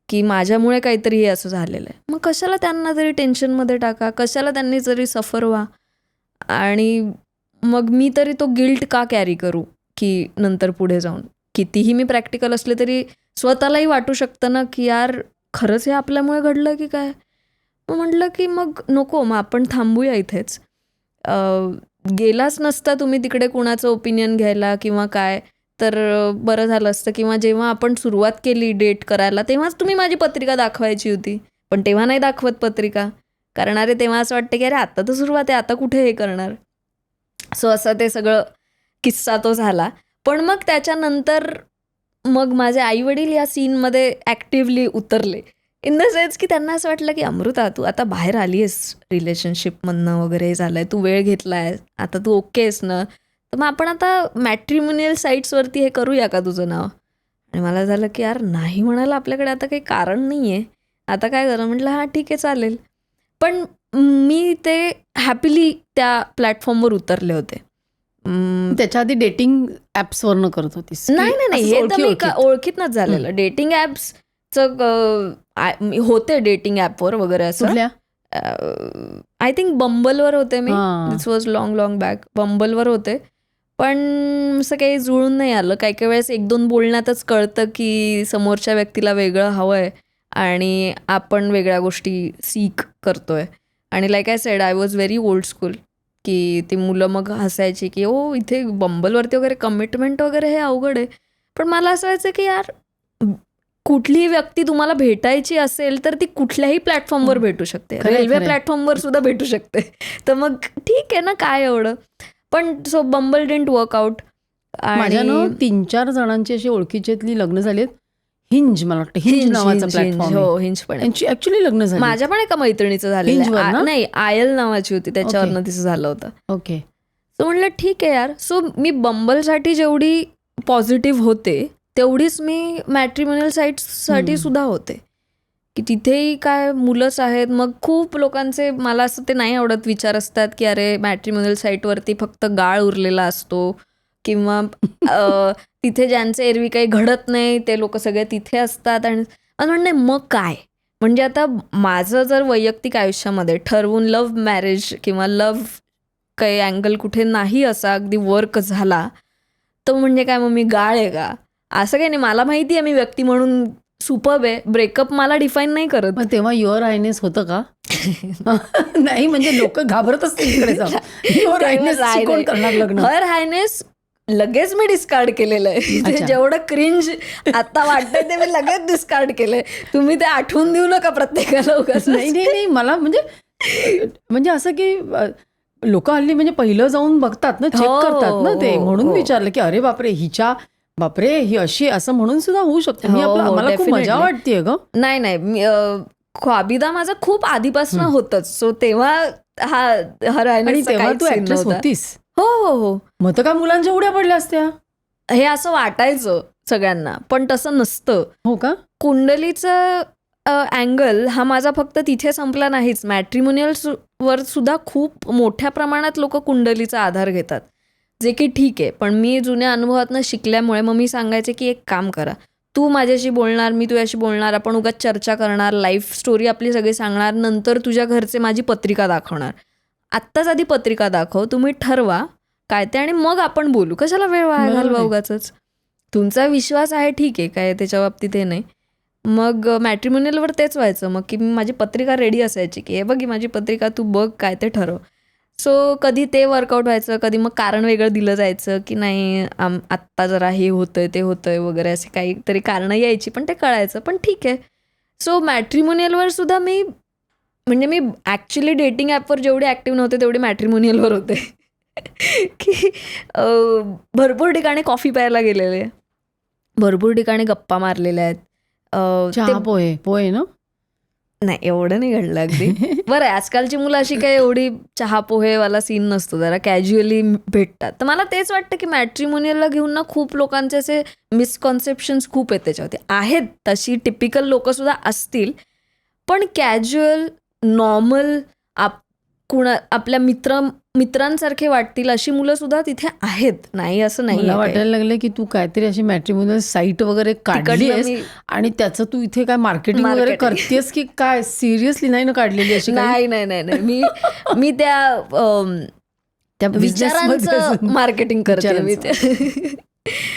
की माझ्यामुळे काहीतरी हे असं झालेलं आहे. मग कशाला त्यांना तरी टेन्शनमध्ये टाका, कशाला त्यांनी जरी सफर व्हा, आणि मग मी तरी तो गिल्ट का कॅरी करू की नंतर पुढे जाऊन कितीही मी प्रॅक्टिकल असले तरी स्वतःलाही वाटू शकतं ना की यार खरंच हे आपल्यामुळे घडलं की काय. मग म्हटलं की मग नको, मग आपण थांबूया इथेच. गेलाच नसता तुम्ही तिकडे कुणाचं ओपिनियन घ्यायला किंवा काय तर बरं झालं असतं. किंवा जेव्हा आपण सुरुवात केली डेट करायला तेव्हाच तुम्ही माझी पत्रिका दाखवायची होती, पण तेव्हा नाही दाखवत पत्रिका, कारण अरे तेव्हा असं वाटतं की अरे आता तर सुरुवात आहे, आता कुठे हे करणार. सो असं ते सगळं किस्सा तो झाला. पण मग त्याच्यानंतर मग माझे आईवडील या सीनमध्ये ॲक्टिव्हली उतरले, इन द सेन्स की त्यांना असं वाटलं की अमृता तू आता बाहेर आली आहेस रिलेशनशिपमधनं वगैरे झालं आहे, तू वेळ घेतला आहे, आता तू ओके आहेस ना, तर मग आपण आता मॅट्रिमोनियल साईट्सवरती हे करूया का तुझं नाव. आणि मला झालं की यार नाही म्हणायला आपल्याकडे आता काही कारण नाही आहे, आता काय करा. म्हटलं हां ठीक आहे चालेल. पण मी ते हॅपीली त्या प्लॅटफॉर्मवर उतरले होते. त्याच्या आधी डेटिंग ॲप्सवरनं करत होतीस? नाही नाही नाही, हे तर मी ओळखीतनंच झालेलं. डेटिंग ॲप्सचं होते डेटिंग ॲपवर वगैरे असं. कुठल्या? आय थिंक बंबलवर होते मी. दिस वॉज लॉंग बॅक. बंबलवर होते, पण असं काही जुळून नाही आलं. काही काही वेळेस एक दोन बोलण्यातच कळतं की समोरच्या व्यक्तीला वेगळं हवं आहे आणि आपण वेगळ्या गोष्टी सीक करतोय. आणि like I said, I was very old school, की ती मुलं मग हसायची की ओ इथे बंबलवरती वगैरे कमिटमेंट वगैरे हे अवघड आहे. पण मला असं व्हायचं की यार कुठलीही व्यक्ती तुम्हाला भेटायची असेल तर ती कुठल्याही प्लॅटफॉर्मवर भेटू शकते, रेल्वे प्लॅटफॉर्मवर सुद्धा भेटू शकते. तर मग ठीक आहे ना, काय एवढं. पण so Bumble didn't work out. माझ्या 3-4 जणांची अशी ओळखीच्यातली लग्न झाली आहेत. हिंज, मला वाटतं हिंज नावाचा प्लॅटफॉर्म. हो, हिंज पण ऍक्च्युली लग्न झालं. माझ्या पण एका मैत्रिणीचं झालेलं. नाही, आयल नावाची होती, त्याच्यावरनं तिचं झालं होतं. ओके. सो म्हटलं ठीक आहे यार. सो मी बंबलसाठी जेवढी पॉझिटिव्ह होते तेवढीच मी मॅट्रिमोनियल साईट्ससाठी सुद्धा होते, की तिथेही काय मुलंच आहेत. मग खूप लोकांचे मला असं ते नाही आवडत विचार असतात की अरे मॅट्रिमोनियल साईटवरती फक्त गाळ उरलेला असतो किंवा तिथे ज्यांचं एरवी काही घडत नाही ते लोक सगळे तिथे असतात. आणि म्हणणे मग काय, म्हणजे आता माझं जर वैयक्तिक आयुष्यामध्ये ठरवून लव्ह मॅरेज किंवा लव्ह काही अँगल कुठे नाही असा अगदी वर्क झाला तर म्हणजे काय मग मी गाळ आहे का, असं काही नाही. मला माहिती आहे मी व्यक्ती म्हणून सुपर्ब आहे, ब्रेकअप मला डिफाईन नाही करत. मग तेव्हा युअर हायनेस होतं का? नाही, म्हणजे लोक घाबरत असतील तिकडे जाऊन. युअर हायनेस कोण करणार लग्न? हर हायनेस लगेच मी डिस्कार्ड केलेलं आहे. जेवढं क्रिंज आता वाटतंय ते मी लगेच डिस्कार्ड केलंय. तुम्ही ते आठवून देऊ नका प्रत्येकाला उगाच. नाही मला म्हणजे असं की लोक हल्ली म्हणजे पहिलं जाऊन बघतात ना, चेक करतात ना ते, म्हणून विचारलं की अरे बापरे ही अशी, असं म्हणून सुद्धा होऊ शकते. मला खूप मजा वाटतेय ग. नाही ख्वाबिदा माझा खूप आधीपासून होतच. सो तेव्हा हा तेव्हा तू ऍक्ट्रेस होतीस? हो. मग तर काय मुलांच्या उड्या पडल्या असत्या. हे असं वाटायचं सगळ्यांना, पण तसं नसतं. हो का? कुंडलीचं अँगल हा माझा फक्त तिथे संपला नाहीच. मॅट्रिमोनियल वर सुद्धा खूप मोठ्या प्रमाणात लोक कुंडलीचा आधार घेतात, जे की ठीक आहे. पण मी जुन्या अनुभवातनं शिकल्यामुळे मग मी सांगायचे की एक काम करा, तू माझ्याशी बोलणार, मी तुझ्याशी बोलणार, आपण उगाच चर्चा करणार, लाईफ स्टोरी आपली सगळी सांगणार, नंतर तुझ्या घरचे माझी पत्रिका दाखवणार. आत्ताच आधी पत्रिका दाखव, तुम्ही ठरवा काय ते, आणि मग आपण बोलू. कशाला वेळ वाया घालवा उगाचच. तुमचा विश्वास आहे ठीक आहे, काय त्याच्या बाबतीत हे नाही. मग मॅट्रिमोनियलवर तेच व्हायचं मग, की माझी पत्रिका रेडी असायची की हे बघ माझी पत्रिका, तू बघ काय ते ठरव. सो कधी ते वर्कआउट व्हायचं, कधी मग कारण वेगळं दिलं जायचं की नाही आत्ता जरा हे होतंय ते होतंय वगैरे, असे काहीतरी कारणं यायची पण ते कळायचं, पण ठीक आहे. सो मॅट्रिमोनियलवर सुद्धा मी ॲक्च्युली डेटिंग ॲपवर जेवढे ॲक्टिव्ह नव्हते तेवढे मॅट्रिमोनियलवर होते. की भरपूर ठिकाणी कॉफी प्यायला गेलेले, भरपूर ठिकाणी गप्पा मारलेल्या आहेत. चहा पोहे पोहे ना. नाही एवढं नाही घडलं अगदी. बरं आहे, आजकालची मुलं अशी काही एवढी चहा पोहेवाला सीन नसतो, जरा कॅज्युअली भेटतात. तर मला तेच वाटतं की मॅट्रिमोनियलला घेऊन ना खूप लोकांचे असे मिसकॉन्सेप्शन्स खूप आहेत त्याच्यावरती. आहेत तशी टिपिकल लोकंसुद्धा असतील, पण कॅज्युअल नॉर्मल आपल्या मित्रांसारखे वाटतील अशी मुलं सुद्धा तिथे आहेत. नाही असं नाही. मला वाटायला लागलं की तू काहीतरी अशी मॅट्रिमोनियल साईट वगैरे काढली आणि त्याचं तू इथे काय मार्केटिंग वगैरे करतेस की काय? सिरियसली नाही ना काढलेली अशी? नाही नाही नाही नाही, मी त्या विचारांचं मार्केटिंग करते मी.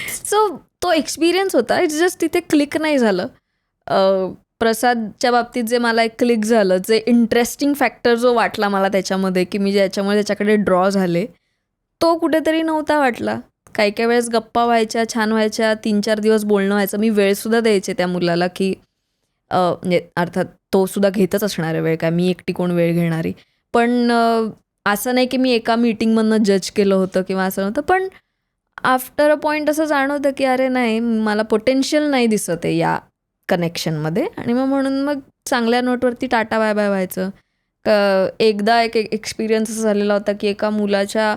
सो तो एक्सपिरियन्स होता. इट्स जस्ट तिथे क्लिक नाही झालं. प्रसादच्या बाबतीत जे मला एक क्लिक झालं, जे इंटरेस्टिंग फॅक्टर जो वाटला मला त्याच्यामध्ये, की मी ज्याच्यामुळे त्याच्याकडे ड्रॉ झाले, तो कुठेतरी नव्हता वाटला. काही काही वेळेस गप्पा व्हायच्या, छान व्हायच्या, 3-4 दिवस बोलणं व्हायचं. मी वेळसुद्धा द्यायचे त्या मुलाला, की म्हणजे अर्थात तो सुद्धा घेतच असणार आहे वेळ, काय मी एकटी कोण वेळ घेणारी. पण असं नाही की मी एका मीटिंगमधनं जज केलं होतं किंवा असं नव्हतं. पण आफ्टर अ पॉईंट असं जाणवतं की अरे नाही, मला पोटेन्शियल नाही दिसत आहे या कनेक्शनमध्ये. आणि मग म्हणून मग चांगल्या नोटवरती टाटा बाय बाय व्हायचं. एकदा एक एक्सपिरियन्स असा झालेला होता की एका मुलाच्या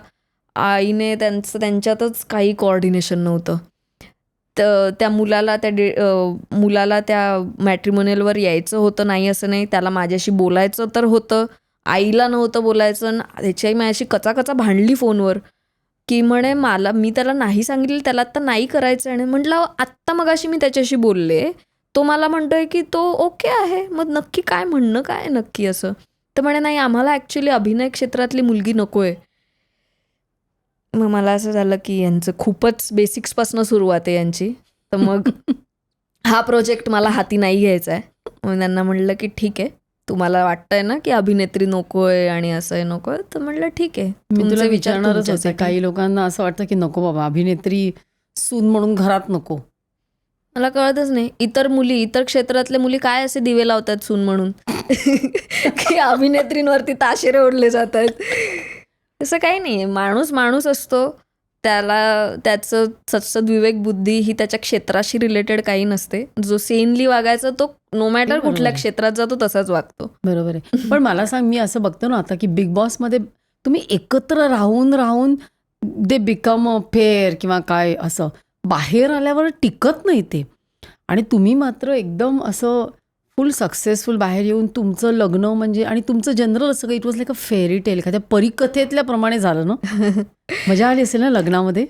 आईने त्यांच्यातच काही कोऑर्डिनेशन नव्हतं. तर त्या मुलाला त्या मॅट्रिमोनियलवर यायचं होतं, नाही असं नाही, त्याला माझ्याशी बोलायचं तर होतं, आईला नव्हतं बोलायचं. त्याची आई माझ्याशी कचाकचा भांडली फोनवर की म्हणे मी त्याला नाही सांगितलं, त्याला आत्ता नाही करायचं. आणि म्हटलं आत्ता मगाशी मी त्याच्याशी बोलले, तो मला म्हणतोय की तो ओके आहे, मग नक्की काय म्हणणं काय नक्की असं. तर म्हणे नाही, आम्हाला ॲक्च्युली अभिनय क्षेत्रातली मुलगी नको आहे. मग मला असं झालं की यांचं खूपच बेसिक्सपासून सुरुवात आहे यांची. तर मग हा प्रोजेक्ट मला हाती नाही घ्यायचा आहे. मग त्यांना म्हणलं की ठीक आहे, तुम्हाला वाटतंय ना की अभिनेत्री नको आहे आणि असं आहे नको आहे, तर म्हणलं ठीक आहे. मी तुला विचारणारच होते, काही लोकांना असं वाटतं की नको बाबा अभिनेत्री सून म्हणून घरात नको. मला कळतच नाही, इतर क्षेत्रातल्या मुली काय असे दिवे लावतात सून म्हणून की अभिनेत्रींवरती ताशेरे ओढले जात आहेत. तसं काही नाही आहे. माणूस असतो, त्याला त्याचं सद्विवेक बुद्धी ही त्याच्या क्षेत्राशी रिलेटेड काही नसते. जो सेनली वागायचा तो नो मॅटर कुठल्या क्षेत्रात जातो तसाच वागतो. बरोबर आहे. पण मला सांग, मी असं बघतो ना आता की बिग बॉसमध्ये तुम्ही एकत्र राहून दे बिकम अ पेअर किंवा काय, असं बाहेर आल्यावर टिकत नाही ते. आणि तुम्ही मात्र एकदम असं फुल सक्सेसफुल बाहेर येऊन तुमचं लग्न म्हणजे, आणि तुमचं जनरल असं काही, it was like a fairy tale, एखाद्या परिकथेतल्या प्रमाणे झालं ना. मजा आली असेल ना लग्नामध्ये?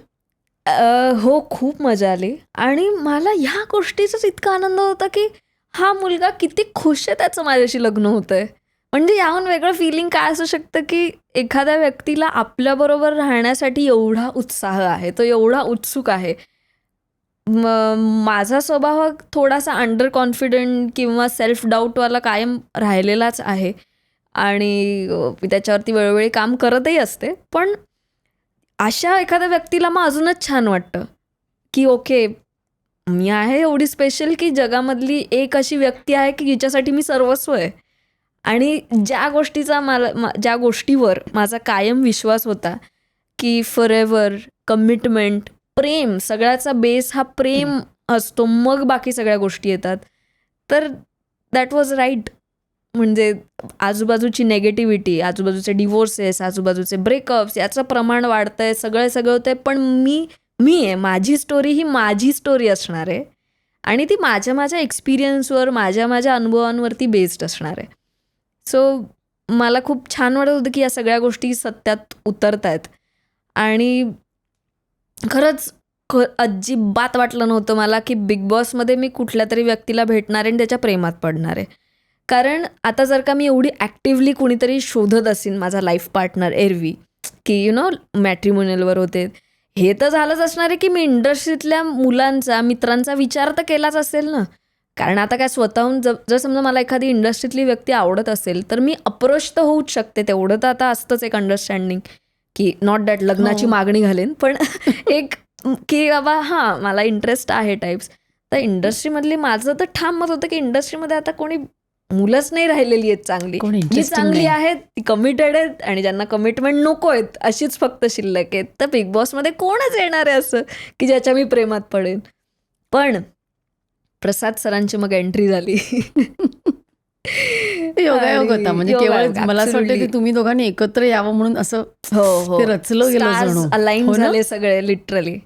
हो, खूप मजा आली. आणि मला ह्या गोष्टीचाच इतका आनंद होता की हा मुलगा किती खुश आहे, त्याचं माझ्याशी लग्न होतंय. म्हणजे याहून वेगळं फिलिंग काय असू शकतं की एखाद्या व्यक्तीला आपल्याबरोबर राहण्यासाठी एवढा उत्साह आहे, तो एवढा उत्सुक आहे. माझा स्वभाव हा थोडासा अंडर कॉन्फिडंट किंवा सेल्फ डाऊटवाला कायम राहिलेलाच आहे. आणि त्याच्यावरती वेळोवेळी काम करतही असते. पण अशा एखाद्या व्यक्तीला मग अजूनच छान वाटतं की ओके, मी आहे एवढी स्पेशल की जगामधली एक अशी व्यक्ती आहे की जिच्यासाठी मी सर्वस्व आहे. आणि ज्या गोष्टीवर माझा कायम विश्वास होता की फॉरएव्हर, कमिटमेंट, प्रेम, सगळ्याचा बेस हा प्रेम असतो, मग बाकी सगळ्या गोष्टी येतात. तर दॅट वॉज राईट. म्हणजे आजूबाजूची नेगेटिव्हिटी, आजूबाजूचे डिवोर्सेस, आजूबाजूचे ब्रेकअप्स, याचं प्रमाण वाढतंय, सगळं होतंय. पण मी आहे, माझी स्टोरी ही माझी स्टोरी असणार आहे आणि ती माझ्या एक्सपिरियन्सवर, माझ्या अनुभवांवरती बेस्ड असणार आहे. सो मला खूप छान वाटत होतं की या सगळ्या गोष्टी सत्यात उतरत आहेत. आणि खरंच अजिबात वाटलं नव्हतं मला की बिग बॉसमध्ये मी कुठल्या तरी व्यक्तीला भेटणार आहे आणि त्याच्या प्रेमात पडणार आहे. कारण आता जर का मी एवढी ॲक्टिव्हली कुणीतरी शोधत असेल माझा लाईफ पार्टनर एरवी, की मॅट्रिमोनियलवर होते, हे तर झालंच असणार आहे की मी इंडस्ट्रीतल्या मुलांचा, मित्रांचा विचार तर केलाच असेल ना कारण आता काय स्वतःहून जर समजा मला एखादी इंडस्ट्रीतली व्यक्ती आवडत असेल तर मी अप्रोच तर होऊच शकते, तेवढं तर आता असतंच एक अंडरस्टँडिंग की नॉट दॅट लग्नाची मागणी घालेन, पण एक की बाबा हां मला इंटरेस्ट आहे टाईप्स. तर इंडस्ट्रीमधली माझं तर ठाम मत होतं की इंडस्ट्रीमध्ये आता कोणी मुलंच नाही राहिलेली आहेत चांगली, कोणी जी interesting चांगली नाही. आहेत ती कमिटेड आहेत आणि ज्यांना कमिटमेंट नको आहेत अशीच फक्त शिल्लक आहेत. तर बिग बॉसमध्ये कोणच येणार आहे असं की ज्याच्या मी प्रेमात पडेन. पण प्रसाद सरांची मग एंट्री झाली. योगायोग होता, म्हणजे केवळ मला असं वाटतं की तुम्ही दोघांनी एकत्र यावं म्हणून असं हो ते रचलं गेलं जणू. अलाइन हो ना? झाले सगळे लिटरली.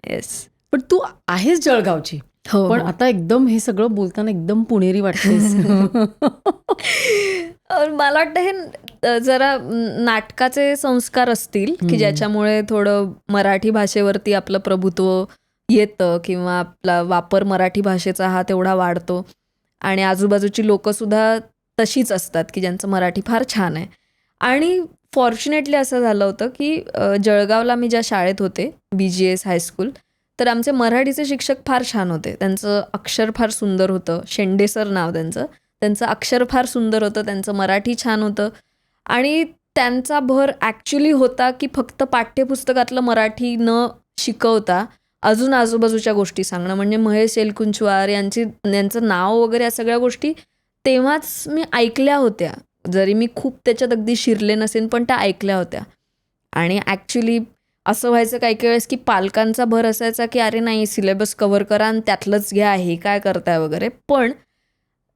येस. पण तू आहेस जळगावची, हो पण आता एकदम हे सगळं बोलताना एकदम पुणेरी वाटतेस. मला वाटतं हे जरा नाटकाचे संस्कार असतील की ज्याच्यामुळे थोडं मराठी भाषेवरती आपलं प्रभुत्व येतं किंवा आपला वापर मराठी भाषेचा हा तेवढा वाढतो. आणि आजूबाजूची लोकं सुद्धा तशीच असतात की ज्यांचं मराठी फार छान आहे. आणि फॉर्च्युनेटली असं झालं होतं की जळगावला मी ज्या शाळेत होते BGS हायस्कूल, तर आमचे मराठीचे शिक्षक फार छान होते. त्यांचं अक्षर फार सुंदर होतं. शेंडे सर नाव त्यांचं. त्यांचं अक्षर फार सुंदर होतं, त्यांचं मराठी छान होतं. आणि त्यांचा भर ॲक्च्युली होता की फक्त पाठ्यपुस्तकातलं मराठी न शिकवता अजून आजूबाजूच्या गोष्टी सांगणं. म्हणजे महेश एलकुंचवार यांचं नाव वगैरे या सगळ्या गोष्टी तेव्हाच मी ऐकल्या होत्या. जरी मी खूप त्याच्यात अगदी शिरले नसेन पण त्या ऐकल्या होत्या. आणि ॲक्च्युली असं व्हायचं काही काही वेळेस की पालकांचा भर असायचा की अरे नाही सिलेबस कव्हर करा आणि त्यातलंच घ्या, हे काय करताय वगैरे. पण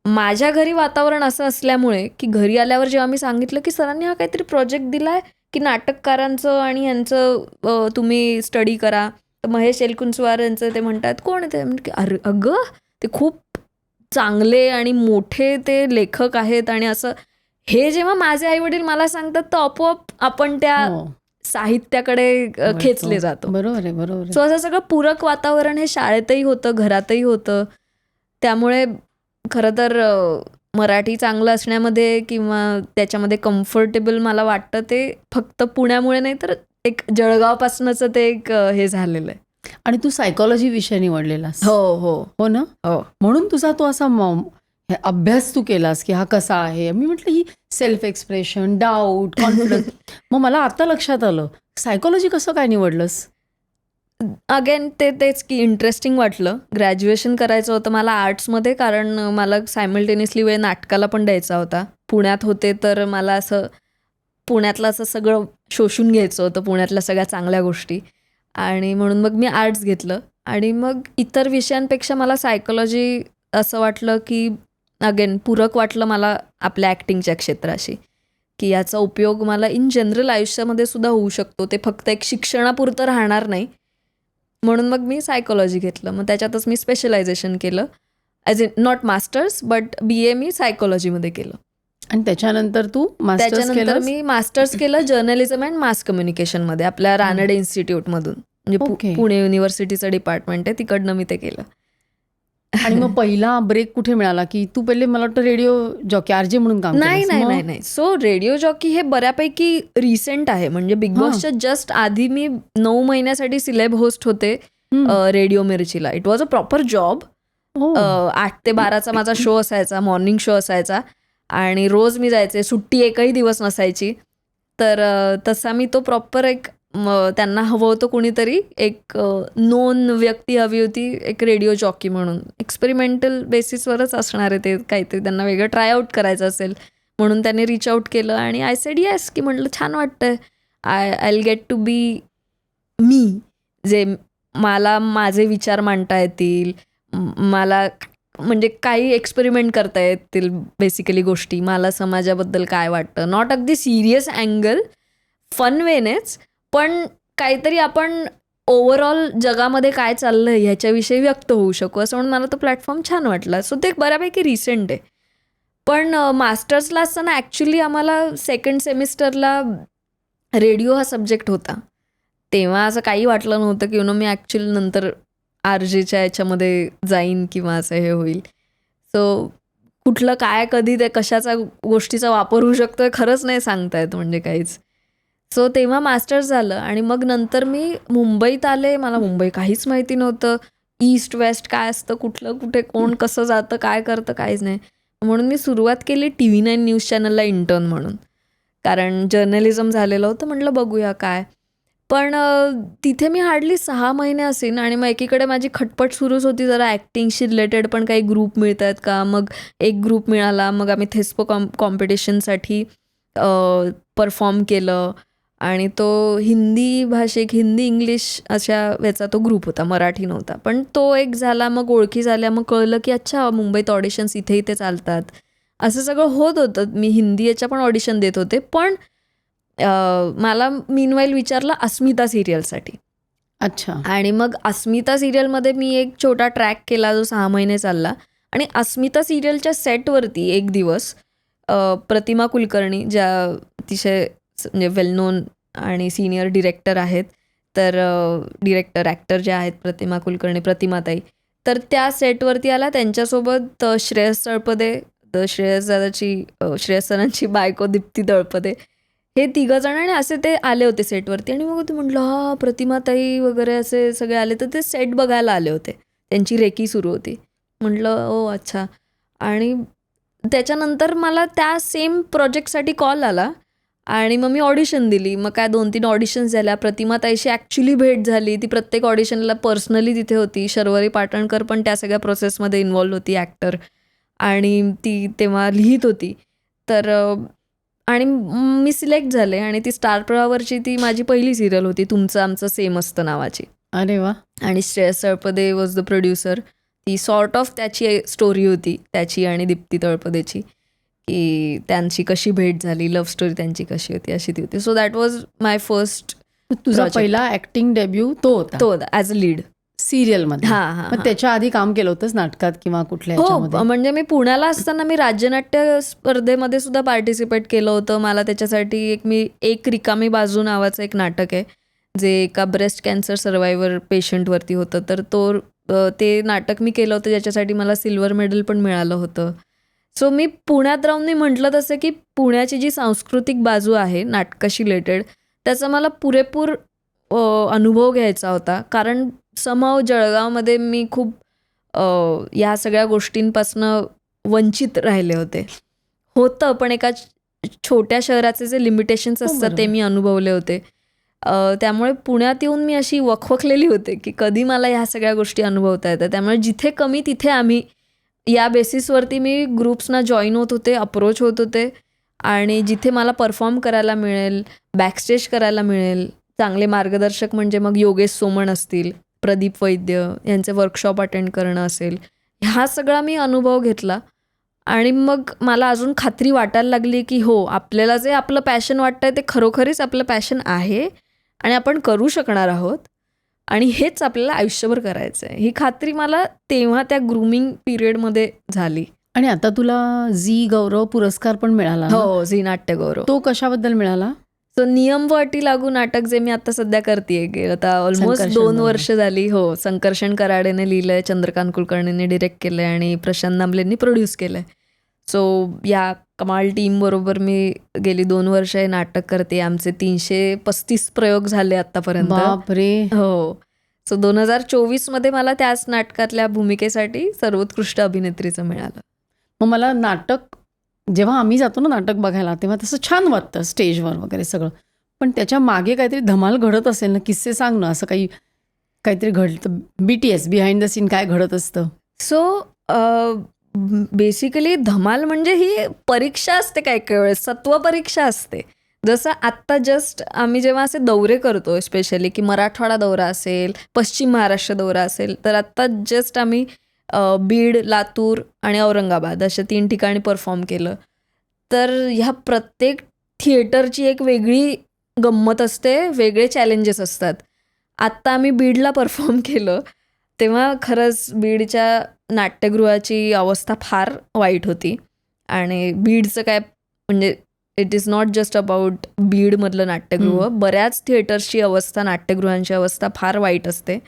माझ्या घरी वातावरण असं असल्यामुळे की घरी आल्यावर जेव्हा मी सांगितलं की सरांनी हा काहीतरी प्रोजेक्ट दिलाय की नाटककारांचं आणि यांचं तुम्ही स्टडी करा, तर महेश एलकुंचवार यांचं ते म्हणतात कोण आहे ते, म्हणजे अरे अगं ते खूप चांगले आणि मोठे ते लेखक आहेत. आणि असं हे जेव्हा माझे आईवडील मला सांगतात तर आपोआप आपण त्या हो. साहित्याकडे खेचले जातो. बरोबर आहे, बरोबर आहे. सो असं सगळं पूरक वातावरण हे शाळेतही होतं, घरातही होतं. त्यामुळे खरं तर मराठी चांगलं असण्यामध्ये किंवा त्याच्यामध्ये कम्फर्टेबल मला वाटतं ते फक्त पुण्यामुळे नाही तर एक जळगावपासूनच ते एक हे झालेलं आहे. आणि तू सायकॉलॉजी विषय निवडलेलास. हो हो हो ना? हो. म्हणून तुझा तो असा हे अभ्यास तू केलास की हा कसा आहे. मी म्हटलं ही सेल्फ एक्सप्रेशन, डाऊट, कॉन्फिडन्स. मग मला आता लक्षात आलं सायकॉलॉजी कसं काय निवडलंस. अगेन तेच की इंटरेस्टिंग वाटलं. ग्रॅज्युएशन करायचं होतं मला आर्ट्समध्ये, कारण मला सायमल्टेनियसली वेळ नाटकाला पण द्यायचा होता. पुण्यात होते तर मला असं पुण्यातलं असं सगळं शोषून घ्यायचं होतं, पुण्यातल्या सगळ्या चांगल्या गोष्टी. आणि म्हणून मग मी आर्ट्स घेतलं. आणि मग इतर विषयांपेक्षा मला सायकॉलॉजी असं वाटलं की अगेन पूरक वाटलं मला आपल्या ॲक्टिंगच्या क्षेत्राशी, की याचा उपयोग मला इन जनरल आयुष्यामध्ये सुद्धा होऊ शकतो. ते फक्त एक शिक्षणापुरतं राहणार नाही. म्हणून मग मी सायकॉलॉजी घेतलं. मग त्याच्यातच मी स्पेशलायझेशन केलं. As in not masters but BA मी सायकॉलॉजीमध्ये केलं. आणि त्याच्यानंतर तू मास्टर्स त्याच्यानंतर केलंस? मी मास्टर्स केलं जर्नलिझम अँड मास कम्युनिकेशनमध्ये आपल्या रानडे इन्स्टिट्यूटमधून. म्हणजे ओके. पुणे युनिव्हर्सिटीचं डिपार्टमेंट आहे, तिकडनं मी ते केलं. आणि मग पहिला ब्रेक कुठे मिळाला की तू पहिले मला वाटतं रेडिओ जॉकी RJ म्हणून काम नाही केलंस. नाही मग? नाही नाही सो रेडिओ जॉकी हे बऱ्यापैकी रिसेंट आहे. म्हणजे बिग बॉसच्या जस्ट आधी मी 9 महिन्यासाठी सिलेब होस्ट होते रेडिओ मिर्चीला. It was a proper job. हो. 8 ते 12चा माझा शो असायचा, मॉर्निंग शो असायचा. आणि रोज मी जायचे, सुट्टी एकही दिवस नसायची. तर तसा मी तो प्रॉपर एक त्यांना हवं होतं कुणीतरी, एक नोन व्यक्ती हवी होती, एक रेडिओ जॉकी म्हणून. एक्सपेरिमेंटल बेसिसवरच असणार आहे ते, काहीतरी त्यांना वेगळं ट्राय आउट करायचं असेल म्हणून त्यांनी रीच आउट केलं. आणि आय सेड येस, की म्हटलं छान वाटतंय, I will get to be मी, जे मला माझे विचार मांडता येतील, मला म्हणजे काही एक्सपेरिमेंट करता येतील बेसिकली गोष्टी, मला समाजाबद्दल काय वाटतं, नॉट अगदी सिरियस अँगल, फन वेनेच, पण काहीतरी आपण ओव्हरऑल जगामध्ये काय चाललं आहे ह्याच्याविषयी व्यक्त होऊ शकू, असं म्हणून मला तो प्लॅटफॉर्म छान वाटला. सो ते बऱ्यापैकी रिसेंट आहे. पण मास्टर्सला असताना ॲक्च्युली आम्हाला सेकंड सेमिस्टरला रेडिओ हा सब्जेक्ट होता. तेव्हा असं काही वाटलं नव्हतं की मी ॲक्च्युली नंतर RJच्या याच्यामध्ये जाईन किंवा असं हे होईल. सो कुठलं काय कधी ते कशाचा गोष्टीचा वापर होऊ शकतो हे खरंच नाही सांगता येत म्हणजे काहीच. सो तेव्हा मास्टर्स झालं आणि मग नंतर मी मुंबईत आले. मला मुंबई काहीच माहिती नव्हतं. ईस्ट वेस्ट काय असतं, कुठलं कुठे कोण कसं जातं, काय करतं, काहीच नाही. म्हणून मी सुरुवात केली TV9 न्यूज चॅनलला इंटर्न म्हणून, कारण जर्नलिझम झालेलं होतं. म्हटलं बघूया काय. पण तिथे मी हार्डली 6 महिने असेन आणि मग एकीकडे माझी खटपट सुरूच होती जरा ॲक्टिंगशी रिलेटेड पण काही ग्रुप मिळत आहेत का. मग एक ग्रुप मिळाला, मग आम्ही थेस्पो कॉम्पिटिशनसाठी परफॉर्म केलं आणि तो हिंदी इंग्लिश अशा याचा तो ग्रुप होता, मराठी नव्हता. पण तो एक झाला, मग ओळखी झाल्या, मग कळलं की अच्छा मुंबईत ऑडिशन्स इथे चालतात. असं सगळं होत होतं. मी हिंदी याच्या पण ऑडिशन देत होते. पण मला मीनवाईल विचारलं अस्मिता सिरियलसाठी. अच्छा. आणि मग अस्मिता सिरियलमध्ये मी एक छोटा ट्रॅक केला जो 6 महिने चालला. आणि अस्मिता सिरियलच्या सेटवरती एक दिवस प्रतिमा कुलकर्णी, ज्या अतिशय म्हणजे वेल नोन आणि सिनियर डिरेक्टर आहेत, तर डिरेक्टर ॲक्टर ज्या आहेत प्रतिमा कुलकर्णी, प्रतिमाताई, तर त्या सेटवरती आला. त्यांच्यासोबत श्रेयस तळपदे, श्रेयस सरांची बायको दीप्ती तळपदे, हे 3 जण आणि असे ते आले होते सेटवरती. आणि मग ते म्हटलं हा प्रतिमाताई वगैरे असे सगळे आले, तर ते सेट बघायला आले होते. त्यांची रेकी सुरू होती. म्हटलं ओ अच्छा. आणि त्याच्यानंतर मला त्या सेम प्रोजेक्टसाठी कॉल आला आणि मग मी ऑडिशन दिली. मग काय 2-3 ऑडिशन्स झाल्या. प्रतिमाताईशी ॲक्च्युली भेट झाली. ती प्रत्येक ऑडिशनला पर्सनली तिथे होती. शर्वरी पाटणकर पण त्या सगळ्या प्रोसेसमध्ये इन्व्हॉल्व होती, ॲक्टर, आणि ती तेव्हा लिहित होती. तर आणि मी सिलेक्ट झाले आणि ती स्टार प्रवाहावरची ती माझी पहिली सिरियल होती, तुमचं आमचं सेम असतं नावाची. अरे वा. आणि Shreyas Talpade was the producer. ती सॉर्ट ऑफ त्याची स्टोरी होती, त्याची आणि दीप्ती तळपदेची, की त्यांची कशी भेट झाली, लव्ह स्टोरी त्यांची कशी होती, अशी ती होती. So that was my first. तुझा पहिला ॲक्टिंग डेब्यू तो होता ॲज अ लीड सिरियलमध्ये. मग त्याच्या आधी काम केलं होतंच नाटकात किंवा कुठल्या हो, म्हणजे मी पुण्याला असताना मी राज्यनाट्य स्पर्धेमध्ये सुद्धा पार्टिसिपेट केलं होतं. मला त्याच्यासाठी एक रिकामी बाजू नावाचं एक नाटक आहे, जे एका ब्रेस्ट कॅन्सर सर्वायव्हर पेशंटवरती होतं. तर ते नाटक मी केलं होतं, ज्याच्यासाठी मला सिल्वर मेडल पण मिळालं होतं. सो मी पुण्यात राहून मी म्हटलं तसं की पुण्याची जी सांस्कृतिक बाजू आहे नाटकाशी रिलेटेड, त्याचा मला पुरेपूर अनुभव घ्यायचा होता. कारण समहाव जळगावमध्ये मी खूप या सगळ्या गोष्टींपासनं वंचित राहिले होतं. पण एका छोट्या शहराचे जे लिमिटेशन्स असतात ते मी अनुभवले होते. त्यामुळे पुण्यात येऊन मी अशी वखवखलेली होते की कधी मला ह्या सगळ्या गोष्टी अनुभवता येतात. त्यामुळे जिथे कमी तिथे आम्ही या बेसिसवरती मी ग्रुप्सना जॉईन होत होते, अप्रोच होत होते. आणि जिथे मला परफॉर्म करायला मिळेल, बॅकस्टेज करायला मिळेल, चांगले मार्गदर्शक म्हणजे मग योगेश सोमण असतील, प्रदीप वैद्य यांचे वर्कशॉप अटेंड करणं असेल, ह्या सगळा मी अनुभव घेतला. आणि मग मला अजून खात्री वाटायला लागली की हो, आपल्याला जे आपलं पॅशन वाटतंय ते खरोखरीच आपलं पॅशन आहे आणि आपण करू शकणार आहोत आणि हेच आपल्याला आयुष्यभर करायचं आहे. ही खात्री मला तेव्हा त्या ग्रूमिंग पिरियडमध्ये झाली. आणि आता तुला झी गौरव पुरस्कार पण मिळाला. हो, झी नाट्य गौरव. तो कशाबद्दल मिळाला? सो नियम व अटी लागू नाटक, जे मी आता सध्या करतेय, आता ऑलमोस्ट 2 वर्ष झाली. हो, संकर्षण कराडेने लिहिलंय, चंद्रकांत कुलकर्णीने डिरेक्ट केलंय आणि प्रशांत नांबलेंनी प्रोड्यूस केलंय. सो या कमाल टीम बरोबर मी गेली 2 वर्ष हे नाटक करते. आमचे 335 प्रयोग झाले आतापर्यंत. बापरे. हो. सो 2024 मला त्याच नाटकातल्या भूमिकेसाठी सर्वोत्कृष्ट अभिनेत्रीचं मिळालं. मग मला नाटक, जेव्हा आम्ही जातो ना नाटक बघायला, तेव्हा तसं छान वाटतं स्टेजवर वगैरे सगळं. पण त्याच्या मागे काहीतरी धमाल घडत असेल ना, किस्से सांग ना. असं काहीतरी घडतं, BTS बिहाइंड द सीन काय घडत असतं? सो बेसिकली धमाल म्हणजे ही परीक्षा असते, काही वेळेस सत्व परीक्षा असते. जसं आत्ता जस्ट आम्ही जेव्हा असे दौरे करतो, स्पेशली की मराठवाडा दौरा असेल, पश्चिम महाराष्ट्र दौरा असेल, तर आत्ता जस्ट आम्ही बीड, लातूर आणि औरंगाबाद अशा 3 ठिकाणी परफॉर्म केलं. तर ह्या प्रत्येक थिएटरची एक वेगळी गंमत असते, वेगळे चॅलेंजेस असतात. आत्ता आम्ही बीडला परफॉर्म केलं तेव्हा खरंच बीडच्या नाट्यगृहाची अवस्था फार वाईट होती. आणि बीडचं काय म्हणजे it is not just about बीडमधलं नाट्यगृह, बऱ्याच थिएटर्सची अवस्था, नाट्यगृहांची अवस्था फार वाईट असते.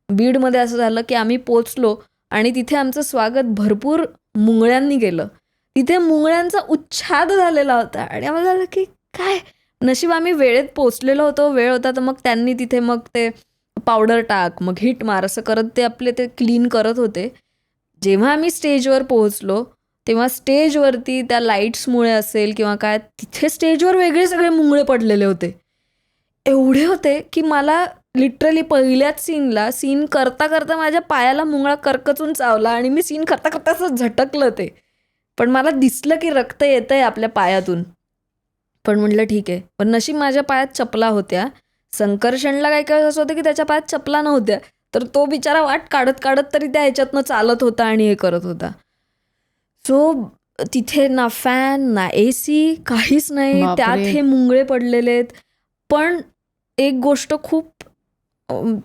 बीडमध्ये असं झालं की आम्ही पोचलो आणि तिथे आमचं स्वागत भरपूर मुंगळ्यांनी केलं. तिथे मुंगळ्यांचा उच्छाद झालेला होता आणि आम्हाला झालं की काय नशीब आम्ही वेळेत पोचलेलो होतो, वेळ होता. तर मग त्यांनी तिथे मग ते पावडर टाक, मग हिट मार, असं करत ते आपले ते क्लीन करत होते. जेव्हा आम्ही स्टेजवर पोहोचलो तेव्हा स्टेजवरती त्या लाईट्समुळे असेल किंवा काय, तिथे स्टेजवर वेगळे सगळे मुंगळे पडलेले होते. एवढे होते की मला लिटरली पहिल्याच सीन करता करता माझ्या पायाला मुंगळा करकचून चावला आणि मी सीन करता करता असं झटकलं ते. पण मला दिसलं की रक्त येतंय आपल्या पायातून. पण म्हटलं ठीक आहे. पण नशीब माझ्या पायात चपला होत्या. संकर्षणला काय काय असं होतं की त्याच्या पायात चपला नव्हत्या, तर तो बिचारा वाट काढत काढत तरी त्या ह्याच्यातनं चालत होता आणि हे करत होता. सो तिथे ना फॅन ना AC, काहीच नाही. बापरे. त्यात हे मुंगळे पडलेले आहेत. पण एक गोष्ट खूप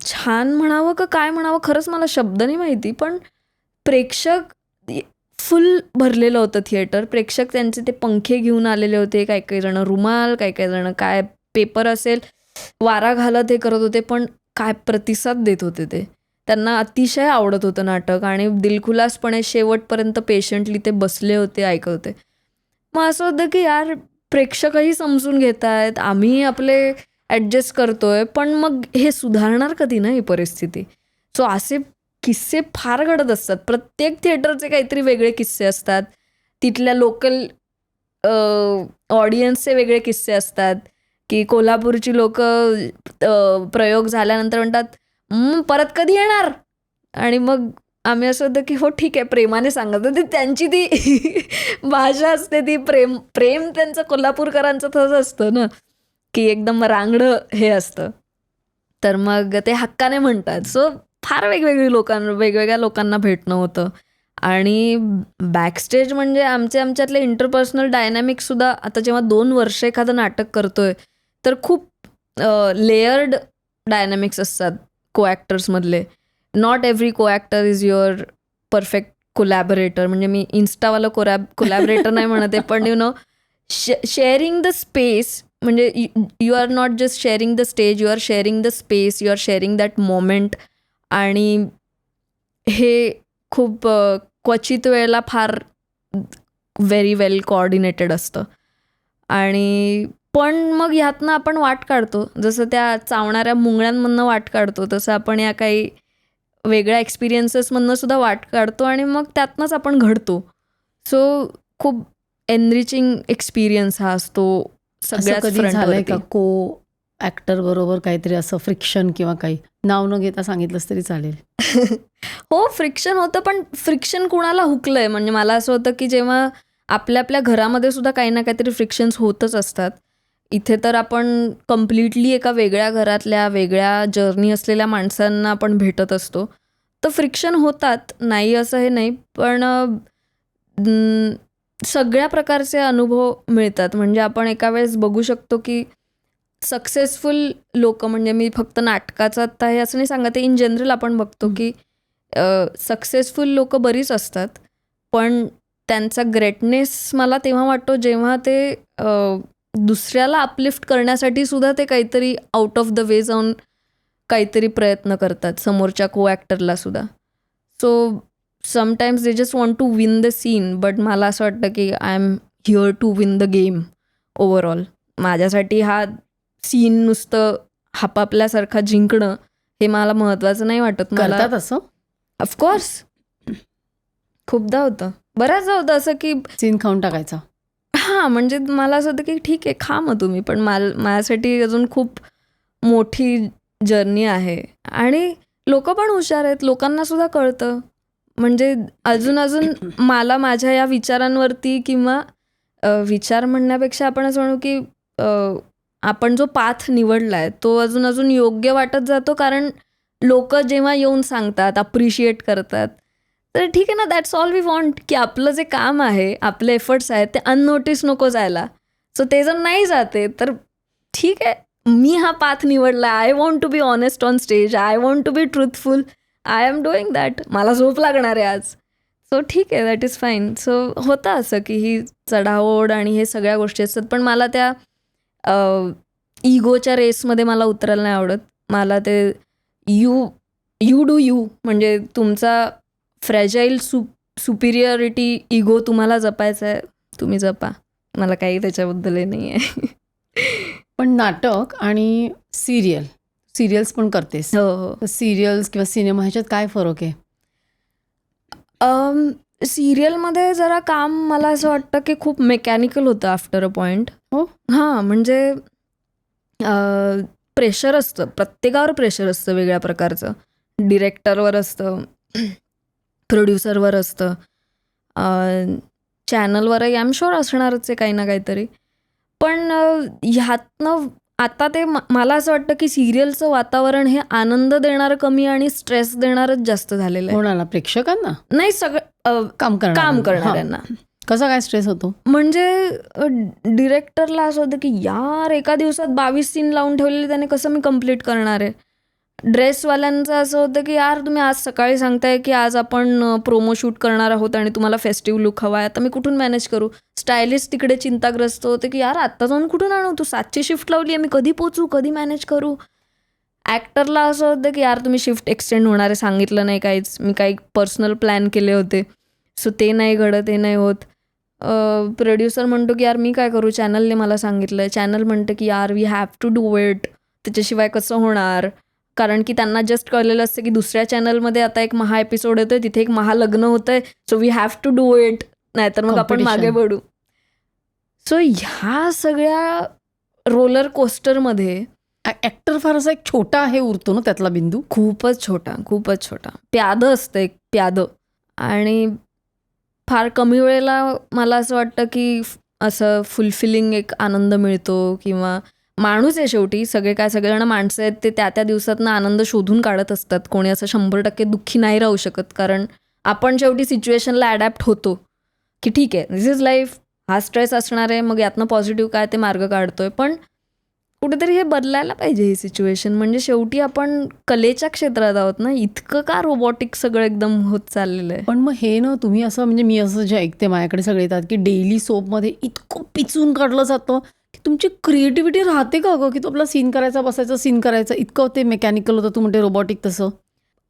छान म्हणावं का काय म्हणावं, खरंच मला शब्द नाही माहिती, पण प्रेक्षक फुल भरलेलं होतं थिएटर. प्रेक्षक त्यांचे ते पंखे घेऊन आलेले होते, काही काही जण रुमाल, काही काही जण काय पेपर असेल वारा घालत हे करत होते. पण काय प्रतिसाद देत होते ते. त्यांना अतिशय आवडत होतं नाटक आणि दिलखुलासपणे शेवटपर्यंत पेशंटली ते बसले होते, ऐकत होते. मग असं होतं की यार प्रेक्षकही समजून घेत आहेत, आम्ही आपले ॲडजस्ट करतोय, पण मग हे सुधारणार कधी ना ही परिस्थिती. सो असे किस्से फार घडत असतात. प्रत्येक थिएटरचे काहीतरी वेगळे किस्से असतात. तिथल्या लोकल ऑडियन्सचे वेगळे किस्से असतात की कोल्हापूरची लोक प्रयोग झाल्यानंतर म्हणतात परत कधी येणार, आणि मग आम्ही असं होतं की हो ठीक आहे, प्रेमाने सांगत. ती त्यांची ती भाषा असते, ती प्रेम त्यांचं कोल्हापूरकरांचं तसंच असतं ना की एकदम रांगडं हे असतं, तर मग ते हक्काने म्हणतात. सो फार वेगवेगळ्या लोकांना भेटणं होतं. आणि बॅकस्टेज म्हणजे आमच्यातले इंटरपर्सनल डायनॅमिक्ससुद्धा, आता जेव्हा 2 वर्ष एखादं नाटक करतोय तर खूप लेयर्ड डायनॅमिक्स असतात को ॲक्टर्समधले. Not every coactor is your perfect collaborator. म्हणजे मी इन्स्टावाला कोलॅबरेटर नाही म्हणत आहे, पण शेअरिंग द स्पेस, म्हणजे you are not just sharing the stage, you are sharing the space, you are sharing that moment. आणि हे खूप क्वचित वेळेला फार व्हेरी वेल कोऑर्डिनेटेड असतं. आणि पण मग ह्यातनं आपण वाट काढतो, जसं त्या चावणाऱ्या मुंगळ्यांमधनं वाट काढतो, तसं आपण या काही वेगळ्या एक्सपिरियन्सेसमधनं सुद्धा वाट काढतो आणि मग त्यातनंच आपण घडतो. सो खूप एनरिचिंग एक्सपिरियन्स हा असतो सगळ्याच कधी झालंय फ्रंटवरती. का को ॲक्टर बरोबर काहीतरी असं फ्रिक्शन किंवा काही, नाव न घेता सांगितलंस तरी चालेल? हो, फ्रिक्शन होतं, पण फ्रिक्शन कुणाला हुकलंय. म्हणजे मला असं होतं की जेव्हा आपल्या घरामध्ये सुद्धा काही ना काहीतरी फ्रिक्शन्स होतच असतात. इथे तर आपण कम्प्लिटली एका वेगळ्या घरातल्या वेगळ्या जर्नी असलेल्या माणसांना आपण भेटत असतो, तर फ्रिक्शन होतात, नाही असं हे नाही. पण सगळ्या प्रकारचे अनुभव मिळतात. म्हणजे आपण एका वेळेस बघू शकतो की सक्सेसफुल लोक, म्हणजे मी फक्त नाटकाचं आत्ता हे असं नाही सांगत आहे, इन जनरल आपण बघतो की सक्सेसफुल लोक बरीच असतात, पण त्यांचा ग्रेटनेस मला तेव्हा वाटतो जेव्हा ते दुसऱ्याला अपलिफ्ट करण्यासाठी सुद्धा ते काहीतरी आउट ऑफ द वे जाऊन काहीतरी प्रयत्न करतात समोरच्या को ॲक्टरला सुद्धा. So sometimes they just want to win the scene, but मला असं वाटतं की I am here to win the game overall. माझ्यासाठी हा सीन नुसतं हापापल्यासारखा जिंकणं हे मला महत्त्वाचं नाही वाटत. मला करतात असं ऑफकोर्स खूपदा होतं, बऱ्याचदा होतं असं की सीन खाऊन टाकायचा. हां, म्हणजे मला असं होतं की ठीक आहे, खा मग तुम्ही, पण माझ्यासाठी अजून खूप मोठी जर्नी आहे. आणि लोक पण हुशार आहेत, लोकांना सुद्धा कळतं. म्हणजे अजून मला माझ्या या विचारांवरती किंवा विचार म्हणण्यापेक्षा आपण असं म्हणू की आपण जो पाथ निवडला आहे तो अजून योग्य वाटत जातो, कारण लोक जेव्हा येऊन सांगतात, अप्रिशिएट करतात, तर ठीक आहे ना, दॅट्स ऑल वी वॉन्ट, की आपलं जे काम आहे, आपले एफर्ट्स आहेत ते अननोटीस नको जायला. सो ते जर नाही जाते तर ठीक आहे, मी हा पाथ निवडला, I want to be honest on stage, I want to be truthful, I am doing that. मला झोप लागणार आहे आज, सो ठीक आहे, दॅट इज फाईन. सो होतं असं की ही चढाओढ आणि हे सगळ्या गोष्टी असतात, पण मला त्या इगोच्या रेसमध्ये मला उतरायला नाही आवडत. मला ते यू डू यू, म्हणजे तुमचा फ्रॅजाईल सुपिरियरिटी इगो तुम्हाला जपायचा आहे, तुम्ही जपा, मला काही त्याच्याबद्दल नाही आहे. पण नाटक आणि सिरियल सिरियल्स पण करतेस. हो हो. सिरियल्स किंवा सिनेमा ह्याच्यात काय फरक आहे? सिरियलमध्ये जरा काम मला असं वाटतं की खूप मेकॅनिकल होतं आफ्टर अ पॉइंट. हो? हां, म्हणजे प्रेशर असतं, प्रत्येकावर प्रेशर असतं वेगळ्या प्रकारचं. डिरेक्टरवर असतं, प्रोड्युसरवर असतं, चॅनलवरही आय एम शुअर असणारच आहे काही ना काहीतरी. पण ह्यातनं आता ते मला असं वाटतं की सिरियलचं वातावरण हे आनंद देणारं कमी आणि स्ट्रेस देणारच जास्त झालेलं आहे. कोणाला? प्रेक्षकांना? नाही, सगळं काम काम करणाऱ्यांना. कसा काय स्ट्रेस होतो? म्हणजे डिरेक्टरला असं होतं की यार एका दिवसात 22 सीन लावून ठेवलेले, त्याने कसं मी कम्प्लीट करणार आहे. ड्रेसवाल्यांचं असं होतं की यार तुम्ही आज सकाळी सांगताय की आज आपण प्रोमो शूट करणार आहोत आणि तुम्हाला फेस्टिव्ह लुक हवा आहे, आता मी कुठून मॅनेज करू. स्टायलिस्ट तिकडे चिंताग्रस्त होते की यार आत्ता जाऊन कुठून आणू, तू 7ची शिफ्ट लावली आहे, मी कधी पोचू, कधी मॅनेज करू. ॲक्टरला असं होतं की यार तुम्ही शिफ्ट एक्सटेंड होणार आहे, सांगितलं नाही काहीच, मी काही पर्सनल प्लॅन केले होते, सो ते नाही घडत, ते नाही होत. प्रोड्युसर म्हणतो की यार मी काय करू, चॅनलने मला सांगितलं. चॅनल म्हणतं की यार we have to do it, त्याच्याशिवाय कसं होणार. कारण की त्यांना जस्ट कळलेलं असतं की दुसऱ्या चॅनलमध्ये आता एक महा एपिसोड येतोय, तिथे एक महा लग्न होतंय, so we have to do it, नाहीतर मग आपण मागे पडू. सो ह्या सगळ्या रोलर कोस्टरमध्ये ॲक्टर फार असा एक छोटा हे उरतो ना त्यातला बिंदू. खूपच छोटा, खूपच छोटा प्यादं असतं, एक प्यादं. आणि फार कमी वेळेला मला असं वाटतं की असं फुलफिलिंग एक आनंद मिळतो. किंवा माणूस आहे शेवटी, सगळेजण माणसं आहेत, ते त्या दिवसातनं आनंद शोधून काढत असतात. कोणी असं 100% दुःखी नाही राहू शकत, कारण आपण शेवटी सिच्युएशनला ॲडॅप्ट होतो की ठीक आहे दिस इज लाईफ, हा स्ट्रेस असणार आहे, मग यातनं पॉझिटिव्ह काय ते मार्ग काढतोय. पण कुठेतरी हे बदलायला पाहिजे ही सिच्युएशन. म्हणजे शेवटी आपण कलेच्या क्षेत्रात आहोत ना, इतकं का रोबोटिक सगळं एकदम होत चाललेलं आहे. पण मग हे ना तुम्ही असं म्हणजे मी असं जे ऐकते माझ्याकडे सगळे येतात की डेली सोपमध्ये इतकं पिचून काढलं जातं की तुमची क्रिएटिव्हिटी राहते का गं, की तो आपला सीन करायचा, बसायचा, सीन करायचा, इतकं ते मेकॅनिकल होतं, तू म्हणते रोबोटिक तसं.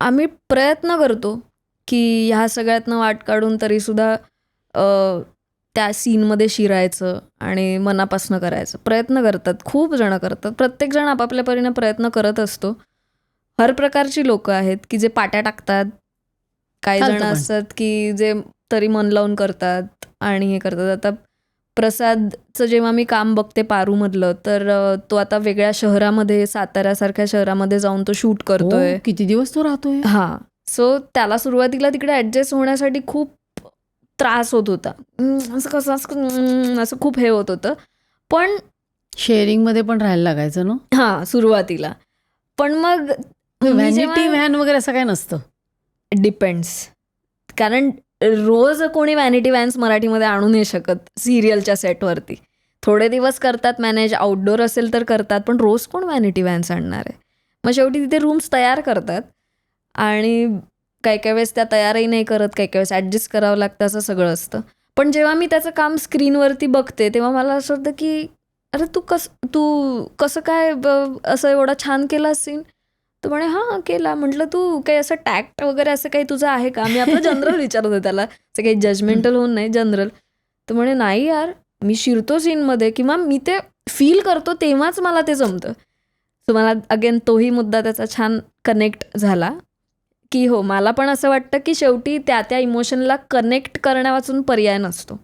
आम्ही प्रयत्न करतो की ह्या सगळ्यातनं वाट काढून तरीसुद्धा त्या सीनमध्ये शिरायचं आणि मनापासनं करायचं. प्रयत्न करतात, खूप जण करतात, प्रत्येकजण आपापल्या परीने प्रयत्न करत असतो. हर प्रकारची लोकं आहेत की जे पाट्या टाकतात, काही जण असतात की जे तरी मन लावून करतात आणि हे करतात. आता प्रसादचं जेव्हा मी काम बघते पारूमधलं, तर तो आता वेगळ्या शहरामध्ये, साताऱ्यासारख्या शहरामध्ये जाऊन तो शूट करतोय. किती दिवस तो राहतोय? हां, सो त्याला सुरुवातीला तिकडे ॲडजस्ट होण्यासाठी खूप त्रास होत होता. असं कसं असं खूप हे होत होतं. पण शेअरिंगमध्ये पण राहायला लागायचं ना. हां, सुरुवातीला. पण मग व्हॅनिटी व्हॅन वगैरे असं काय नसतं. डिपेंड्स, कारण रोज कोणी व्हॅनिटी व्हॅन्स मराठीमध्ये आणू नाही शकत सिरियलच्या सेटवरती. थोडे दिवस करतात मॅनेज, आउटडोर असेल तर करतात, पण रोज कोण व्हॅनिटी व्हॅन्स आणणार आहे. मग शेवटी तिथे रूम्स तयार करतात आणि काही वेळेस त्या तयारही नाही करत, काही वेळेस ॲडजस्ट करावं लागतं, असं सगळं असतं. पण जेव्हा मी त्याचं काम स्क्रीनवरती बघते तेव्हा मला असं वाटतं की अरे तू कसं काय असं एवढा छान केला सीन. तो म्हणे हां केला. म्हटलं तू काही असं टॅक्ट वगैरे असं काही तुझं आहे का. मी आपलं जनरल विचारत होते त्याला, असं काही जजमेंटल होऊन नाही, जनरल. तो म्हणे नाही यार, मी शिरतो सीनमध्ये किंवा मी ते फील करतो तेव्हाच मला ते जमतं. सो मला अगेन तोही मुद्दा त्याचा छान कनेक्ट झाला की हो, मला पण असं वाटतं की शेवटी त्या इमोशनला कनेक्ट करण्यावाचून पर्याय नसतो.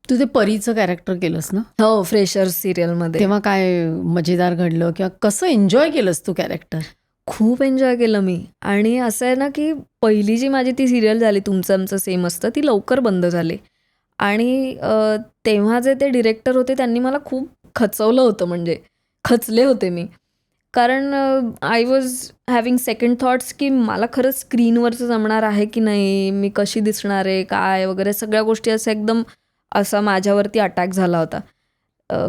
तू ते परीचं कॅरेक्टर केलंस ना. हो, फ्रेशर्स सिरियलमध्ये. तेव्हा काय मजेदार घडलं किंवा कसं एन्जॉय केलंस तू कॅरेक्टर? खूप एन्जॉय केलं मी. आणि असं आहे ना की पहिली जी माझी ती सिरियल झाली, तुमचं आमचं सेम असतं, ती लवकर बंद झाली. आणि तेव्हा जे ते डिरेक्टर होते त्यांनी मला खूप खचवलं होतं, म्हणजे खचले होते मी. कारण I was having second thoughts की मला खरंच स्क्रीनवरचं जमणार आहे की नाही, मी कशी दिसणार आहे, काय वगैरे सगळ्या गोष्टी असं एकदम असा माझ्यावरती अटॅक झाला होता,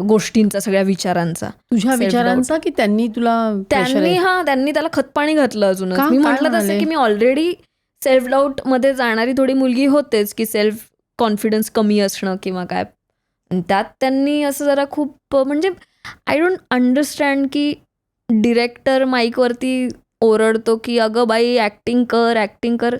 गोष्टींचा, सगळ्या विचारांचा. तुझ्या विचारांचा की त्यांनी तुला? त्यांनी त्याला खतपाणी घातलं अजून. मी म्हटलं तसं की मी ऑलरेडी सेल्फ डाऊट मध्ये जाणारी थोडी मुलगी होतेच, की सेल्फ कॉन्फिडन्स कमी असणं किंवा काय. त्यात त्यांनी असं जरा खूप, म्हणजे आय डोंट अंडरस्टँड की डिरेक्टर माईकवरती ओरडतो की अगं बाई ऍक्टिंग कर.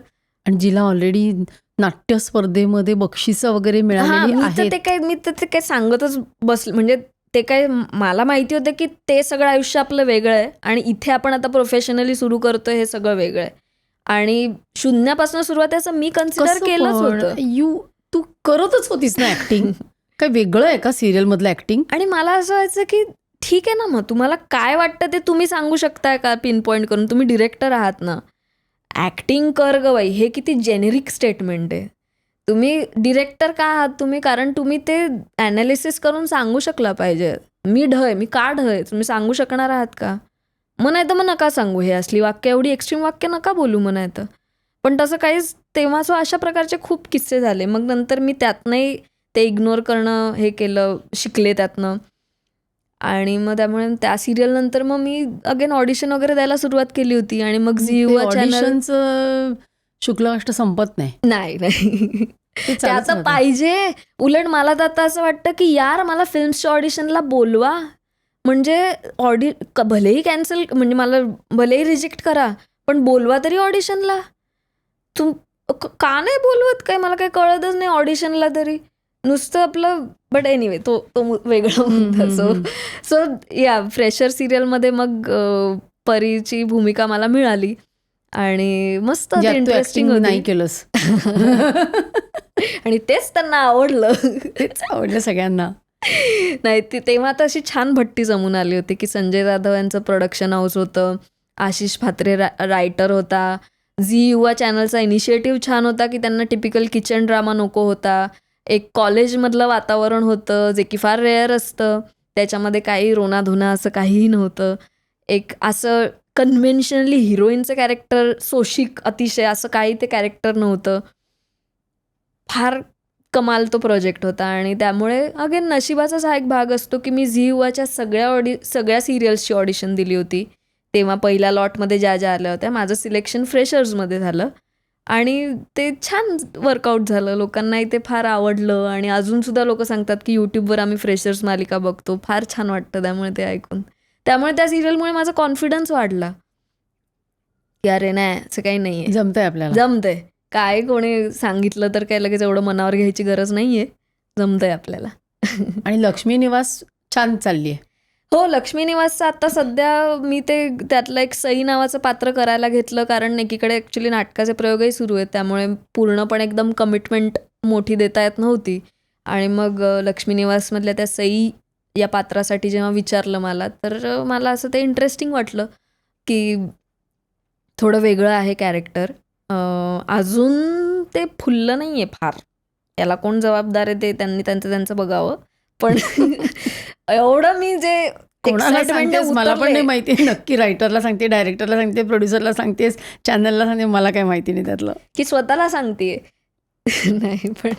आणि जिला ऑलरेडी नाट्य स्पर्धेमध्ये बक्षिसं वगैरे मिळालेली आहेत. मी तर ते काय सांगतच बसले. म्हणजे ते काय मला माहिती होतं की ते सगळं आयुष्य आपलं वेगळं आहे आणि इथे आपण आता प्रोफेशनली सुरू करतोय हे सगळं वेगळं आहे आणि शून्यापासून सुरुवात आहे असं मी कन्सिडर केलंच होतं. तू करतच होतीस ना ऍक्टिंग. काय वेगळं आहे का सिरियल मधलं ऍक्टिंग? आणि मला असं व्हायचं की ठीक आहे ना, मग तुम्हाला काय वाटतं ते तुम्ही सांगू शकताय का पिन पॉईंट करून? तुम्ही डिरेक्टर आहात ना, ऍक्टिंग कर ग बाई, हे किती जेनेरिक स्टेटमेंट आहे. तुम्ही डिरेक्टर का आहात तुम्ही? कारण तुम्ही ते ॲनालिसिस करून सांगू शकला पाहिजे. मी मी का ढ आहे तुम्ही सांगू शकणार आहात का? मग नाही तर मग नका सांगू, हे असली वाक्य, एवढी एक्स्ट्रीम वाक्य नका बोलू मग नाही तर. पण तसं काहीच तेव्हा अशा प्रकारचे खूप किस्से झाले. मग नंतर मी त्यातनंही ते इग्नोर करणं हे केलं, शिकले त्यातनं. आणि मग त्यामुळे त्या सिरियल नंतर मग मी अगेन ऑडिशन वगैरे द्यायला सुरुवात केली होती आणि मग झी युवा चॅनल. ऑडिशनचं शुक्लाष्ट संपत नाही. नाही ते ते चालूच आता राहतं. पाहिजे. उलट मला तर आता असं वाटतं की यार मला फिल्म्सच्या ऑडिशनला बोलवा, म्हणजे भलेही कॅन्सल, म्हणजे मला भलेही रिजेक्ट करा, पण बोलवा तरी ऑडिशनला. का नाही बोलवत काय मला काही कळतच नाही ऑडिशनला तरी, नुसतं आपलं. बट एनिवे तो वेगळा मुद्दा. सो या फ्रेशर सिरियलमध्ये मग परीची भूमिका मला मिळाली आणि मस्त इंटरेस्टिंग नाही केलंस. आणि तेच त्यांना आवडलं. तेच आवडलं सगळ्यांना. नाही तेव्हा तर अशी छान भट्टी जमून आली होती की संजय जाधव यांचं प्रोडक्शन हाऊस होतं, आशिष फात्रे रायटर होता, झी युवा चॅनलचा इनिशिएटिव्ह छान होता की त्यांना टिपिकल किचन ड्रामा नको होता, एक कॉलेजमधलं वातावरण होतं जे की फार रेअर असतं, त्याच्यामध्ये काही रोनाधुना असं काहीही नव्हतं, एक असं कन्व्हेन्शनली हिरोईनचं कॅरेक्टर सोशिक अतिशय असं काही ते कॅरेक्टर नव्हतं. फार कमाल तो प्रोजेक्ट होता आणि त्यामुळे अगेन नशिबाचाच हा एक भाग असतो की मी झी युवाच्या सगळ्या सिरियल्सची ऑडिशन दिली होती. तेव्हा पहिल्या लॉटमध्ये ज्या आल्या होत्या, माझं सिलेक्शन फ्रेशर्समध्ये झालं आणि ते छान वर्कआउट झालं. लोकांनाही ते फार आवडलं आणि अजूनसुद्धा लोक सांगतात की यूट्यूबवर आम्ही फ्रेशर्स मालिका बघतो, फार छान वाटतं त्यामुळे ते ऐकून. त्यामुळे त्या सिरियलमुळे माझा कॉन्फिडन्स वाढला की अरे नाही असं काही नाही आहे, जमतंय आपल्याला, जमतंय. काय कोणी सांगितलं तर काय लगेच एवढं मनावर घ्यायची गरज नाहीये, जमतंय आपल्याला. आणि लक्ष्मी निवास छान चालली आहे. हो, लक्ष्मी निवासचं आता सध्या मी ते त्यातलं एक सई नावाचं पात्र करायला घेतलं, कारण एकीकडे ॲक्च्युली नाटकाचे प्रयोगही सुरू आहेत, त्यामुळे पूर्णपणे एकदम कमिटमेंट मोठी देता येत नव्हती. आणि मग लक्ष्मी निवासमधल्या त्या सई या पात्रासाठी जेव्हा विचारलं मला, तर मला असं ते इंटरेस्टिंग वाटलं की थोडं वेगळं आहे कॅरेक्टर. अजून ते फुललं नाही आहे फार, याला कोण जबाबदार आहे ते त्यांनी त्यांचं बघावं. पण एवढं मी जे कोणाला सांगतेस मला पण नाही माहिती. नक्की रायटरला सांगते, डायरेक्टरला सांगते, प्रोड्युसरला सांगतेस, चॅनलला सांगते, मला काही माहिती नाही त्यातलं. की स्वतःला सांगते नाही पण.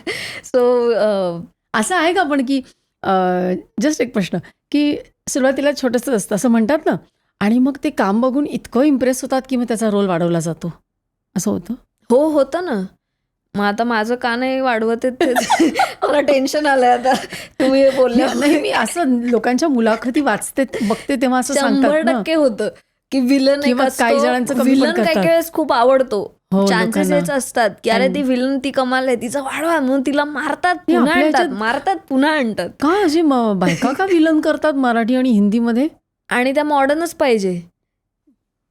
सो असं आहे का पण की जस्ट एक प्रश्न की सुरुवातीला छोटंसं असतं असं म्हणतात ना, आणि मग ते काम बघून इतकं इम्प्रेस होतात की मग त्याचा रोल वाढवला जातो, असं होतं? हो, होतं ना. मग आता माझं का नाही वाढवत ते मला टेन्शन आलंय आता तुम्ही बोलले. नाही, मी असं लोकांच्या मुलाखती वाचते बघते तेव्हा असं सांगतात ना. 100% होतं की विलन काही जणांचं कमी पण विलन काही करतात. वेळेस खूप आवडतो. हो, चान्सेस लोकांना. हेच असतात की अरे ती विलन ती कमाल आहे, तिचं वाढवा, म्हणून तिला मारतात, पुन्हा आपल्या आणतात, ह्याच्यात- मारतात, पुन्हा आणतात. का अशी बायका का विलन करतात मराठी आणि हिंदीमध्ये? आणि त्या मॉडर्नच पाहिजे.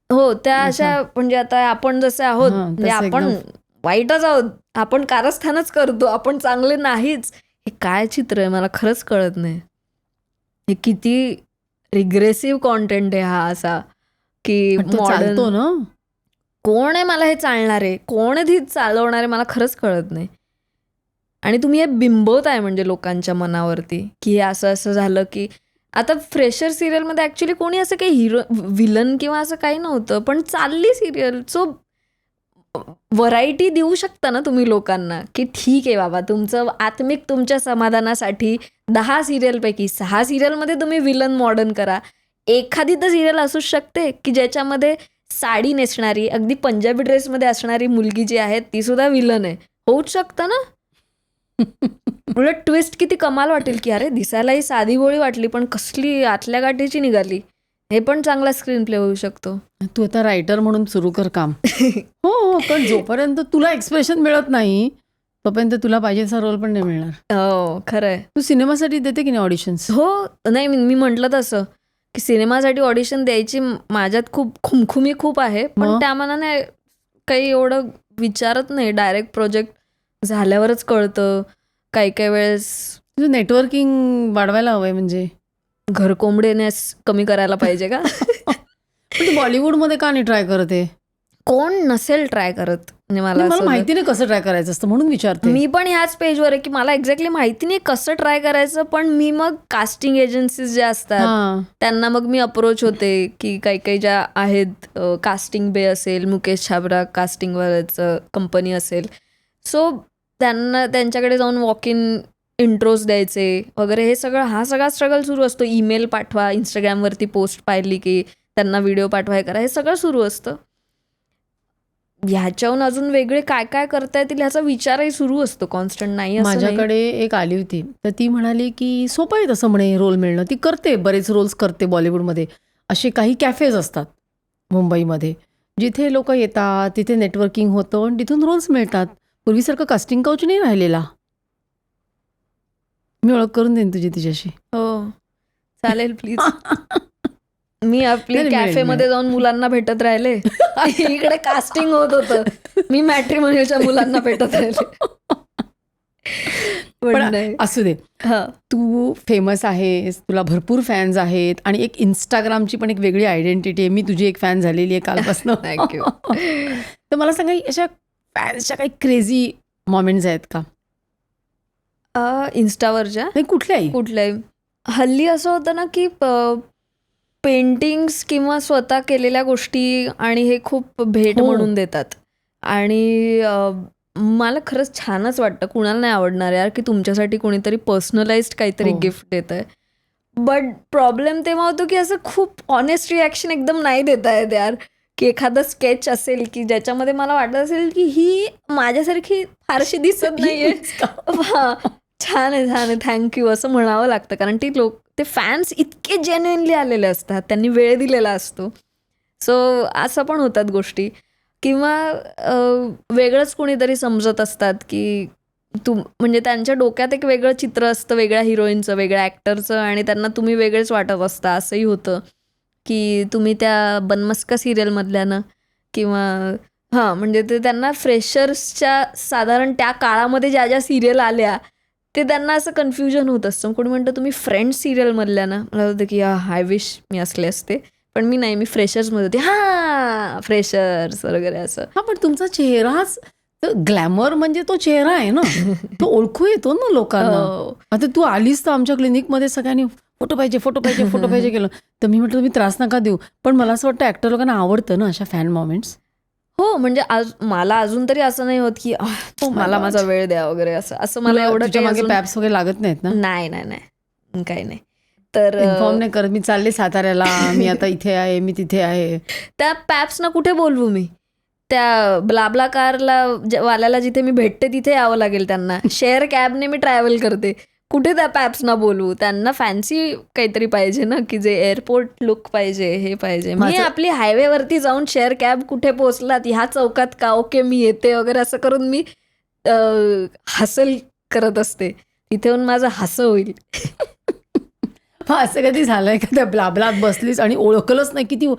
हो, त्या अच्छा. अशा म्हणजे आता आपण जसे आहोत, हां, म्हणजे तसं आपण एकदम. वाईटच आहोत, आपण कारस्थानच करतो, आपण चांगले नाहीच. हे काय चित्र आहे मला खरंच कळत नाही. हे किती रिग्रेसिव्ह कॉन्टेंट आहे हा असा की पण तो मॉडर्न. चालतो ना. कोण आहे मला हे चालणार आहे, कोण आहे ती चालवणार आहे, मला खरंच कळत नाही. आणि तुम्ही हे बिंबवताय म्हणजे लोकांच्या मनावरती की हे असं असं झालं की आता फ्रेशर सिरियलमध्ये ॲक्च्युली कोणी असं काही विलन किंवा असं काही नव्हतं, पण चालली सिरियल. सो व्हरायटी देऊ शकता ना तुम्ही लोकांना की ठीक आहे बाबा, तुमचं आत्मिक तुमच्या समाधानासाठी 10 सिरियलपैकी 6 सिरियलमध्ये तुम्ही विलन मॉडर्न करा. एखादी तर सिरियल असूच शकते की ज्याच्यामध्ये साडी नेसणारी, अगदी पंजाबी ड्रेसमध्ये असणारी मुलगी जी आहे ती सुद्धा विलन आहे. होऊच शकतं ना. उलट ट्विस्ट किती कमाल वाटेल की अरे दिसायलाही साधी गोळी वाटली पण कसली आतल्या गाठीची निघाली. हे पण चांगला स्क्रीन प्ले होऊ शकतो. तू आता रायटर म्हणून सुरू कर काम. हो, पण जोपर्यंत तुला एक्सप्रेशन मिळत नाही तोपर्यंत तुला पाहिजे तसा रोल पण नाही मिळणार. हो खरंय. तू सिनेमासाठी देते की नाही ऑडिशन्स? हो नाही मी म्हटलं तसं की सिनेमासाठी ऑडिशन द्यायची माझ्यात खूप खुमखुमी खूप आहे, पण मग? त्या मनाने काही एवढं विचारत नाही. डायरेक्ट प्रोजेक्ट झाल्यावरच कळतं. काही वेळेस तुझं नेटवर्किंग वाढवायला हवंय म्हणजे. घरकोंबडेनेस कमी करायला पाहिजे का? पण तू बॉलिवूडमध्ये का नाही ट्राय करत आहे? कोण नसेल ट्राय करत म्हणजे मला मला असं माहिती नाही कसं ट्राय करायचं असतं म्हणून विचारते. मी पण ह्याच पेजवर आहे की मला एक्झॅक्टली माहिती नाही कसं ट्राय करायचं, पण मी मग कास्टिंग एजन्सीज ज्या असतात हां. त्यांना मग मी अप्रोच होते की काही ज्या आहेत, कास्टिंग बे असेल, मुकेश छाबरा कास्टिंगवरचं कंपनी असेल, सो त्यांच्याकडे जाऊन वॉक इन इंट्रोज द्यायचे वगैरे. हे सगळं हा सगळा स्ट्रगल सुरू असतो. ईमेल पाठवा, इंस्टाग्रामवरती पोस्ट पाहिली की त्यांना व्हिडिओ पाठवा, हे करा, हे सगळं सुरू असतं. ह्याच्याहून अजून वेगळे काय काय करता येतील ह्याचा विचारही सुरू असतो कॉन्स्टंट. नाही असं नाही. माझ्याकडे एक आली होती तर ती म्हणाली की सोपं आहे तसं म्हणे रोल मिळणं. ती करते, बरेच रोल्स करते बॉलिवूडमध्ये. असे काही कॅफेज असतात मुंबईमध्ये जिथे लोक येतात, तिथे नेटवर्किंग होतं आणि तिथून रोल्स मिळतात. पूर्वीसारखं कास्टिंग काउच नाही राहिलेला. मी ओळख करून देईन तुझी तिच्याशी. हो चालेल प्लीज. मी आपली नाही, मिळेल, कॅफेमध्ये जाऊन मुलांना भेटत राहिले. इकडे कास्टिंग होत होतं, मी मॅट्रिमोनियलच्या मुलांना भेटत राहिले. पण पण नाही. असू दे, हा तू फेमस आहेस, तुला भरपूर फॅन्स आहेत आणि एक इंस्टाग्रामची पण एक वेगळी आयडेंटिटी आहे. मी तुझी एक फॅन झालेली आहे कालपासून. थँक्यू. तर मला सांगा, अशा फॅन्सच्या काही क्रेझी मोमेंट्स आहेत का? इन्स्टावरच्या नाही, कुठल्याही. कुठल्याही हल्ली असं होतं ना की पेंटिंग्स किंवा स्वतः केलेल्या गोष्टी आणि हे खूप भेट हो. म्हणून देतात. आणि मला खरंच छानच वाटतं. कुणाला नाही आवडणार यार की तुमच्यासाठी कोणीतरी पर्सनलाइज्ड काहीतरी हो. गिफ्ट देत आहे. बट प्रॉब्लेम तेव्हा होतो की असं खूप ऑनेस्ट रिॲक्शन एकदम नाही देता येत यार. की एखादं स्केच असेल की ज्याच्यामध्ये मला वाटत असेल की ही माझ्यासारखी फारशी दिसत नाहीये, हा छान आहे थँक्यू असं म्हणावं लागतं. कारण ते फॅन्स इतके जेन्युइनली आलेले असतात, त्यांनी वेळ दिलेला असतो. सो असं पण होतात गोष्टी. किंवा वेगळंच कोणीतरी समजत असतात की म्हणजे त्यांच्या डोक्यात एक वेगळं चित्र असतं, वेगळ्या हिरोईनचं, वेगळ्या ॲक्टरचं, आणि त्यांना तुम्ही वेगळेच वाटत असता. असंही होतं की तुम्ही त्या बनमस्का सिरियलमधल्यानं किंवा हां म्हणजे ते त्यांना फ्रेशर्सच्या साधारण त्या काळामध्ये ज्या ज्या सिरियल आल्या ते त्यांना असं कन्फ्युजन होत असतं. कोणी म्हणतं तुम्ही फ्रेंड्स सिरियलमधल्या ना, मला होतं की आय विश मी असले असते, पण मी नाही, मी फ्रेशर्समध्ये होते. हां फ्रेशर्स वगैरे असं. हा, पण तुमचा चेहराच ग्लॅमर म्हणजे तो चेहरा आहे ना, तो ओळखू येतो ना लोकांना. हो. आता तू आलीस तर आमच्या क्लिनिकमध्ये सगळ्यांनी फोटो पाहिजे केलं. तर मी म्हटलं तुम्ही त्रास नका देऊ, पण मला असं वाटतं ऍक्टर लोकांना आवडतं ना अशा फॅन मोमेंट्स. हो म्हणजे मला अजून तरी असं नाही होत की मला God. माझा वेळ द्या वगैरे असं मला एवढं तुझ्या काही मागे अजून- पॅप्स वगैरे लागत नाहीत ना? नाही काही नाही. तर इन्फॉर्म नाही करत, मी चालले साताऱ्याला, मी आता इथे आहे, मी तिथे आहे. त्या पॅप्सना कुठे बोलवू मी? त्या ब्लाब्ला कारला वाल्याला जिथे मी भेटते तिथे यावं लागेल त्यांना. शेअर कॅबने मी ट्रॅव्हल करते, कुठे त्या पॅप्सना बोलवू? त्यांना फॅन्सी काहीतरी पाहिजे ना, की जे एअरपोर्ट लुक पाहिजे, हे पाहिजे. मी आपली हायवेवरती जाऊन शेअर कॅब कुठे पोहोचलात, ह्या चौकात का, ओके मी येते वगैरे असं करून मी हसल करत असते. तिथे येऊन माझं हसं होईल. असं कधी झालंय का त्या ब्लाबलात बसलीस आणि ओळखलंच नाही, किती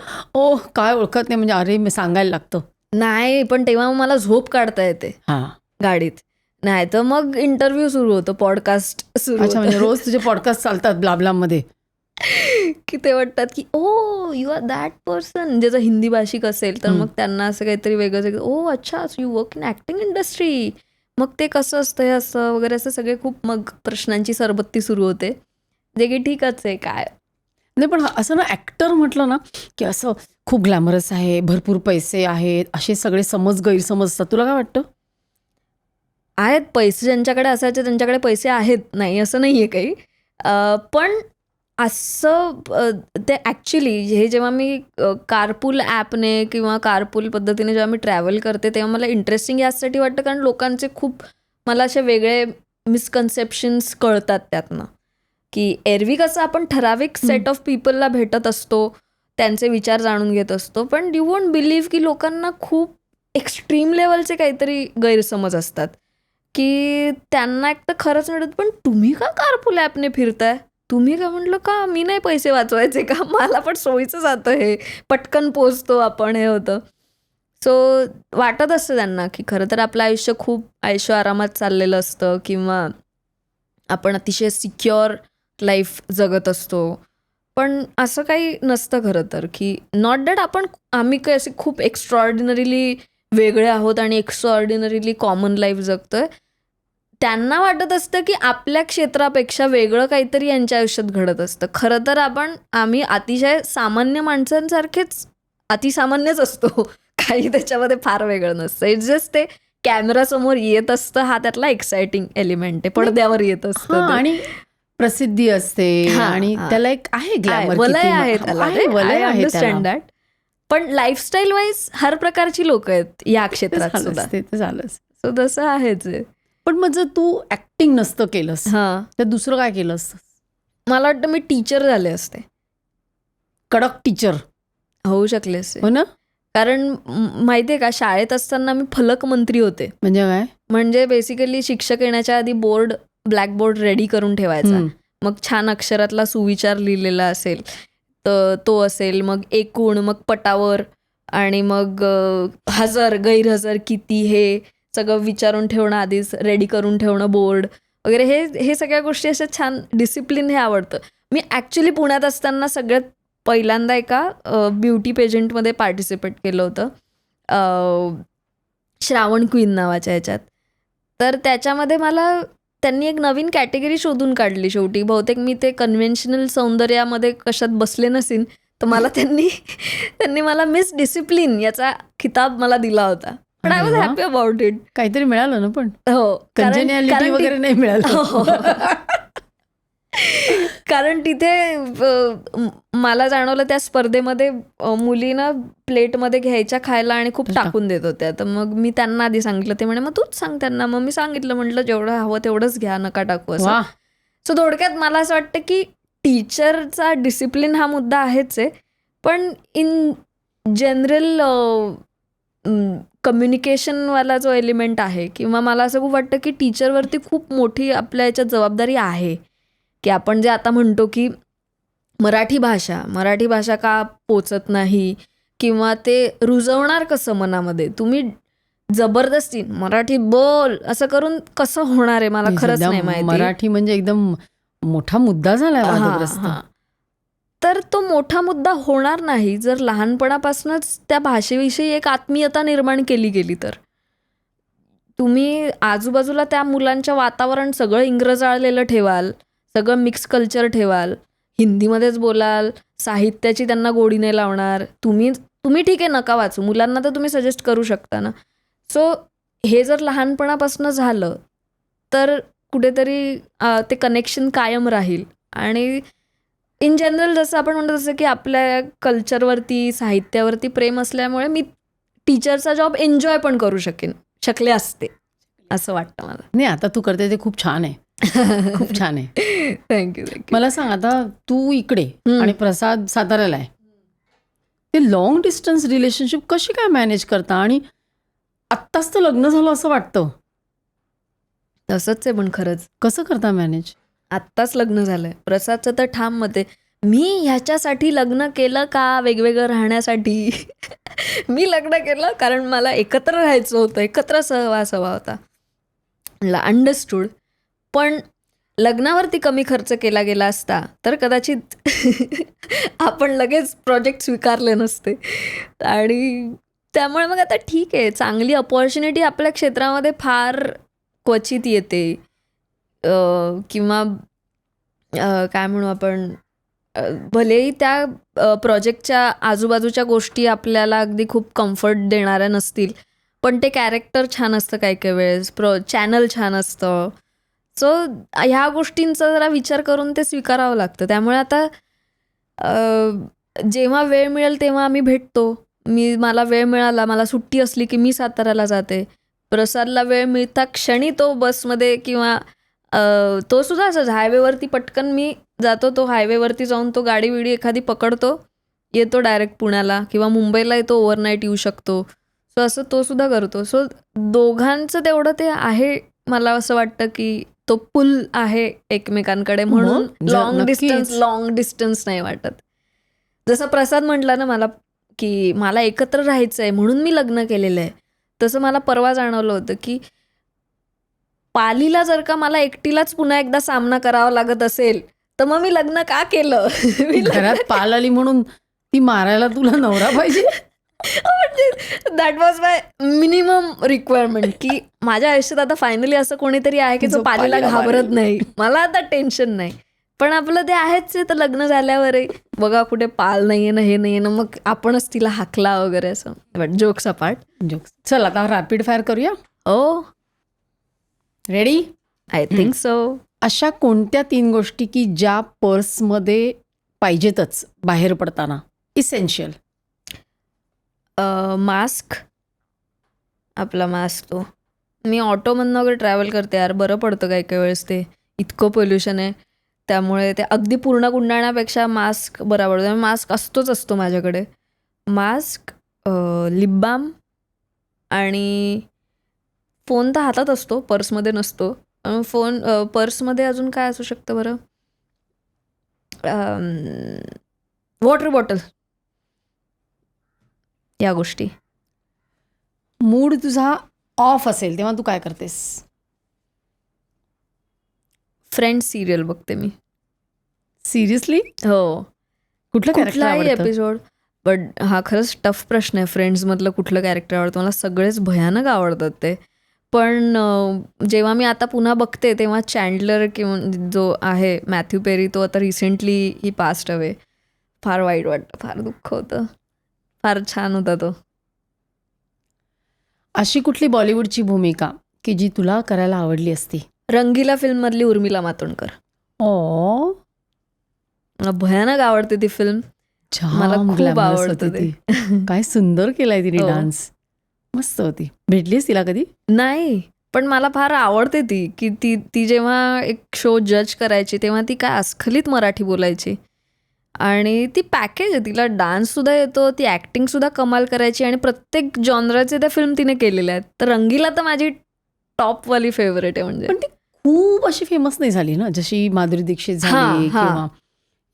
काय ओळखत नाही, म्हणजे अरे मी सांगायला लागतं. नाही, पण तेव्हा मला झोप काढता येते हां. गाडीत. नाही तर मग इंटरव्ह्यू सुरू होतो, पॉडकास्ट सुरू अच्छा, म्हणजे होतं. रोज तुझे पॉडकास्ट चालतात ब्लाबलामध्ये. की ते वाटतात की यू आर दॅट पर्सन, ज्याचं हिंदी भाषिक असेल तर मग त्यांना असं काहीतरी वेगळं, अच्छा you work in acting industry, मग ते कसं असतं हे असं वगैरे, असं सगळे खूप मग प्रश्नांची सरबत्ती सुरू होते. जे की ठीकच आहे काय. नाही, पण असं ना ॲक्टर म्हटलं ना की असं खूप ग्लॅमरस आहे, भरपूर पैसे आहेत, असे सगळे गैरसमज असतात. तुला काय वाटतं? आहेत पैसे ज्यांच्याकडे असायचे त्यांच्याकडे पैसे आहेत, नाही असं नाही आहे काही. पण असं ते ॲक्च्युली हे जेव्हा मी कारपूल ॲपने किंवा कारपूल पद्धतीने जेव्हा मी ट्रॅव्हल करते तेव्हा मला इंटरेस्टिंग यासाठी वाटतं, कारण लोकांचे खूप मला असे वेगळे मिसकन्सेप्शन्स कळतात त्यातनं. की एरवी कसं आपण ठराविक सेट ऑफ पीपलला भेटत असतो, त्यांचे विचार जाणून घेत असतो, पण यू वोंट बिलीव्ह की लोकांना खूप एक्स्ट्रीम लेवलचे काहीतरी गैरसमज असतात. की त्यांना एक तर खरंच मिळत, पण तुम्ही का कारपूल ॲपने फिरताय, तुम्ही का? म्हटलं का मी नाही पैसे वाचवायचे का, मला पण सोयीचं जातं, हे पटकन पोचतो आपण, हे होतं. सो वाटत असतं त्यांना की खरं तर आपलं आयुष्य खूप आयुष्य आरामात चाललेलं असतं किंवा आपण अतिशय सिक्युअर लाईफ जगत असतो, पण असं काही नसतं खरं तर. की नॉट दॅट आम्ही काही असे खूप एक्स्ट्रॉर्डिनरीली वेगळे आहोत आणि एक्स्ट्रॉर्डिनरीली कॉमन लाईफ जगतोय. त्यांना वाटत असतं की आपल्या क्षेत्रापेक्षा वेगळं काहीतरी यांच्या आयुष्यात घडत असतं. खरं तर आम्ही अतिशय सामान्य माणसांसारखेच अतिसामान्यच असतो. काही त्याच्यामध्ये फार वेगळं नसतं. इट्स जस्ट ते कॅमेरासमोर येत असतं, हा त्यातला एक्साइटिंग एलिमेंट आहे. पडद्यावर येत असतं हां, ते. आणि प्रसिद्धी असते हां, आणि हां. त्याला एक आहे ग्लॅमर, वलय आहे त्याला, वलय आय आहे अंडरस्टँड त्याला. दॅट. पण लाईफस्टाईल वाईज हर प्रकारची लोक आहेत या ते क्षेत्रात सुद्धा. झालंच, ते झालंच. सो तसं आहेच आहे. पण मग जर तू ऍक्टिंग नसतं केलंस हां, तर दुसरं काय केलं असतं? मला वाटतं मी टीचर झाले असते, कडक टीचर, होऊ शकले असते. हो ना? कारण माहितीये का, शाळेत असताना मी फलक मंत्री होते. म्हणजे काय? म्हणजे बेसिकली शिक्षक येण्याच्या आधी ब्लॅकबोर्ड रेडी करून ठेवायचा. हम्म. मग छान अक्षरातला सुविचार लिहिलेला असेल तर तो असेल, मग एकूण, मग पटावर, आणि मग हजर गैरहजर किती, हे सगळं विचारून ठेवणं, आधीच रेडी करून ठेवणं बोर्ड वगैरे. हे सगळ्या गोष्टी अशा छान डिसिप्लिन, हे आवडतं. मी ॲक्च्युली पुण्यात असताना सगळ्यात पहिल्यांदा एका ब्युटी पेजंटमध्ये पार्टिसिपेट केलं होतं, श्रावण क्वीन नावाच्या ह्याच्यात. तर त्याच्यामध्ये मला त्यांनी एक नवीन कॅटेगरी शोधून काढली शेवटी. बहुतेक मी ते कन्व्हेन्शनल सौंदर्यामध्ये कशात बसले नसीन, तर मला त्यांनी मला मिस डिसिप्लिन याचा खिताब मला दिला होता. पण I was happy about it. काहीतरी मिळालं ना, पण हो, कंजेन्युअलिटी वगैरे नाही मिळालं. कारण तिथे मला जाणवलं त्या स्पर्धेमध्ये मुलींना प्लेटमध्ये घ्यायच्या खायला आणि खूप टाकून देत होत्या. तर मग मी त्यांना आधी सांगितलं, ते म्हणे मग तूच सांग त्यांना. मग मी सांगितलं, म्हटलं जेवढं हवं तेवढंच घ्या, नका टाकू असं. वा. सो थोडक्यात मला असं वाटतं की टीचरचा डिसिप्लिन हा मुद्दा आहेच आहे, पण इन जनरल कम्युनिकेशनवाला जो एलिमेंट आहे, किंवा मला असं खूप वाटतं की टीचरवरती खूप मोठी आपल्या याच्यात जबाबदारी आहे. की आपण जे आता म्हणतो की मराठी भाषा का पोचत नाही, किंवा ते रुजवणार कसं मनामध्ये, तुम्ही जबरदस्ती मराठी बोल असं करून कसं होणार आहे, मला खरंच सध्या नाही माहिती. मराठी म्हणजे एकदम मोठा मुद्दा झालाय वादग्रस्त. हां. तर तो मोठा मुद्दा होणार नाही जर लहानपणापासूनच त्या भाषेविषयी एक आत्मीयता निर्माण केली गेली तर. तुम्ही आजूबाजूला त्या मुलांच्या वातावरण सगळं इंग्रजाळलेलं ठेवाल, सगळं मिक्स कल्चर ठेवाल, हिंदीमध्येच बोलाल, साहित्याची त्यांना गोडी नाही लावणार. तुम्ही ठीक आहे नका वाचू, मुलांना तर तुम्ही सजेस्ट करू शकता ना. सो हे जर लहानपणापासून झालं तर कुठेतरी ते कनेक्शन कायम राहील. आणि इन जनरल जसं आपण म्हणतो तसं की आपल्या कल्चरवरती, साहित्यावरती प्रेम असल्यामुळे मी टीचरचा जॉब एन्जॉय पण करू शकले असते असं वाटतं मला. नाही, आता तू करते ते खूप छान आहे. खूप छान आहे. थँक्यू. मला सांग, आता तू इकडे आणि प्रसाद साताऱ्याला आहे, ते लॉंग डिस्टन्स रिलेशनशिप कशी काय मॅनेज करता? आणि आत्ताच तर लग्न झालं असं वाटतं, तसंच आहे पण खरंच कसं करता मॅनेज? आत्ताच लग्न झालंय. प्रसादचं तर ठाम मत आहे, मी ह्याच्यासाठी लग्न केलं का, वेगवेगळं राहण्यासाठी. मी लग्न केलं कारण मला एकत्र राहायचं होतं, एकत्र सहवास हवा होता. अंडरस्टूड. पण लग्नावरती कमी खर्च केला गेला असता तर कदाचित आपण लगेच प्रोजेक्ट स्वीकारले नसते. आणि त्यामुळे मग आता ठीक आहे, चांगली अपॉर्च्युनिटी आपल्या क्षेत्रामध्ये फार क्वचित येते, किंवा काय म्हणू आपण, भलेही त्या प्रोजेक्टच्या आजूबाजूच्या गोष्टी आपल्याला अगदी खूप कम्फर्ट देणाऱ्या नसतील, पण ते कॅरेक्टर छान असतं काही काही वेळेस, चॅनल छान असतं. सो ह्या गोष्टींचा जरा विचार करून ते स्वीकारावं लागतं. त्यामुळे आता जेव्हा वेळ मिळेल तेव्हा आम्ही भेटतो. मला वेळ मिळाला, मला सुट्टी असली की मी साताऱ्याला जाते. प्रसादला वेळ मिळता क्षणी तो बसमध्ये, किंवा तो सुद्धा असंच हायवेवरती पटकन मी जातो, तो हायवेवरती जाऊन तो गाडी विडी एखादी पकडतो, येतो डायरेक्ट पुण्याला, किंवा मुंबईला येतो, ओव्हरनाईट येऊ शकतो. सो असं तो सुद्धा करतो. सो दोघांचं तेवढं ते आहे मला असं वाटतं की तो पुल आहे एकमेकांकडे, म्हणून नक्कीच. लॉंग डिस्टन्स नाही वाटत. जसं प्रसाद म्हटला ना मला की मला एकत्र राहायचं आहे म्हणून मी लग्न केलेलं आहे, तसं मला परवा जाणवलं होतं की पालीला जर का मला एकटीलाच पुन्हा एकदा सामना करावा लागत असेल तर मग मी लग्न का केलं? घरात पाल आली म्हणून ती मारायला तुला नवरा पाहिजे? म्हणजे that was my minimum requirement की माझ्या आयुष्यात आता फायनली असं कोणीतरी आहे की जो पालीला घाबरत नाही, मला आता टेन्शन नाही. पण आपलं ते आहेच आहे, तर लग्न झाल्यावरही बघा कुठे पाल नाहीये ना, हे नाहीये ना, मग आपणच तिला हाकला वगैरे असं. But jokes apart. जोक्स. चल आता रॅपिड फायर करूया. ओ रेडी? I think so. अशा कोणत्या 3 गोष्टी की ज्या पर्समध्ये पाहिजेतच बाहेर पडताना, इसेन्शियल? मास्क, आपला मास्क. तो मी ऑटोमधनं वगैरे ट्रॅव्हल करते यार, बरं पडतं काही काही वेळेस. ते इतकं पोल्युशन आहे त्यामुळे ते अगदी पूर्ण गुंडाळण्यापेक्षा मास्क बरा पडतो. मास्क असतो माझ्याकडे. मास्क, लिप बाम आणि फोन तर हातात असतो, पर्समध्ये नसतो. पर्समध्ये अजून काय असू शकतं बरं? वॉटर बॉटल, या गोष्टी. मूड तुझा ऑफ असेल तेव्हा तू काय करतेस? फ्रेंड्स सिरियल बघते मी. सिरियसली? हो, कुठलं कॅरेक्टर कुठलाही आवडतं? एपिसोड. बट हा खरंच टफ प्रश्न आहे. फ्रेंड्समधलं कुठलं कॅरेक्टर आवडतं? मला सगळेच भयानक आवडतात ते. पण जेव्हा मी आता पुन्हा बघते तेव्हा चॅन्डलर किंवा जो आहे मॅथ्यू पेरी, तो आता रिसेंटली ही पास्ट अवे. फार वाईट वाटतं, फार दुःख होतं. फार छान होता तो. अशी कुठली बॉलिवूडची भूमिका की जी तुला करायला आवडली असती? रंगीला फिल्ममधली उर्मिला मातोंडकर. ओ, मला भयानक आवडते ती फिल्म. मला छान खूप ग्लॅमरस आवडतं होती ते. ती. काय सुंदर केलाय तिने हो. डान्स. मस्त होती. भेटलीस तिला कधी? नाही, पण मला फार आवडते ती की ती जेव्हा एक शो जज करायची तेव्हा ती काय अस्खलित मराठी बोलायची. आणि ती पॅकेज आहे, तिला डान्ससुद्धा येतो, ती ॲक्टिंगसुद्धा कमाल करायची आणि प्रत्येक जॉनराचे त्या फिल्म तिने केलेल्या आहेत. तर रंगीला तर माझी टॉपवाली फेवरेट आहे. म्हणजे पण ती खूप अशी फेमस नाही झाली ना, जशी माधुरी दीक्षित झाली हां. किंवा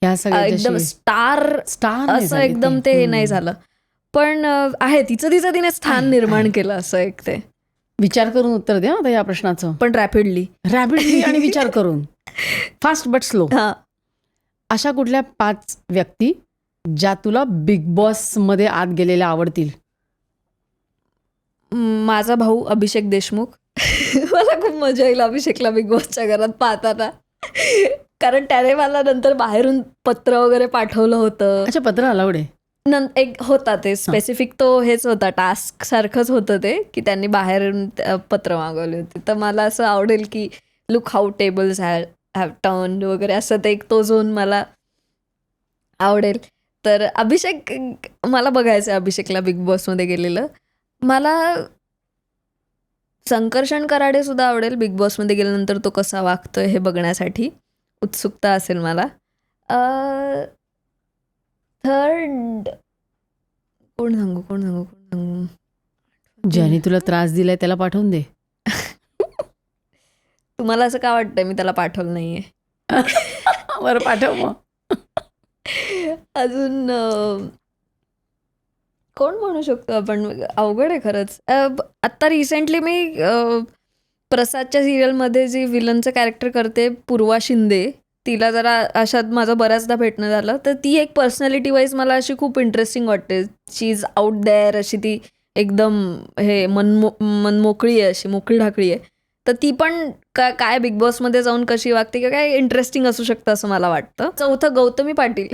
ह्या सगळ्या एकदम जशी स्टार स्टार असं एकदम ते नाही झालं. पण आहे तिचं तिने स्थान आहे, निर्माण आहे. केलं असं एक ते. विचार करून उत्तर द्या आता या प्रश्नाचं. पण रॅपिडली. रॅपिडली आणि विचार करून. Fast but slow. हां. अशा कुठल्या 5 व्यक्ती ज्या तुला बिग बॉसमध्ये आत गेलेल्या आवडतील? माझा भाऊ अभिषेक देशमुख. मला खूप मजा येईल अभिषेकला बिग बॉसच्या घरात पाहताना. कारण त्याने मला नंतर बाहेरून पत्र वगैरे पाठवलं होतं. अच्छा, पत्र अलाउड आहे? एक होता ते स्पेसिफिक, तो हेच होता, टास्क सारखंच होतं ते, की त्यांनी बाहेरून पत्र मागवले होते. तर मला असं आवडेल की look how tables have turn वगैरे असं ते एक तो झोन मला आवडेल. तर अभिषेक मला बघायचं आहे, अभिषेकला बिग बॉसमध्ये गेलेलं. मला संकर्षण कराडे सुद्धा आवडेल बिग बॉसमध्ये गेल्यानंतर तो कसा वागतोय हे बघण्यासाठी. उत्सुकता असेल मला. थर्ड कोण सांगू? ज्याने तुला त्रास दिलाय त्याला पाठवून दे. तुम्हाला असं का वाटतंय मी त्याला पाठवलं नाहीये? बरं, पाठव मग. अजून कोण म्हणू शकतो आपण? अवघड आहे खरंच. आत्ता रिसेंटली मी प्रसादच्या सिरियलमध्ये जी विलनचं कॅरेक्टर करते पूर्वा शिंदे, तिला जरा अशात माझं बऱ्याचदा भेटणं झालं. तर ती एक पर्सनॅलिटी वाईज मला अशी खूप इंटरेस्टिंग वाटते. शी इज आउट देअर, अशी ती एकदम हे मनमोकळी आहे, अशी मोकळी ढाकळी आहे. तर ती पण काय बिग बॉसमध्ये जाऊन कशी वागते किंवा काय इंटरेस्टिंग असू शकतं असं मला वाटतं. चौथं गौतमी पाटील.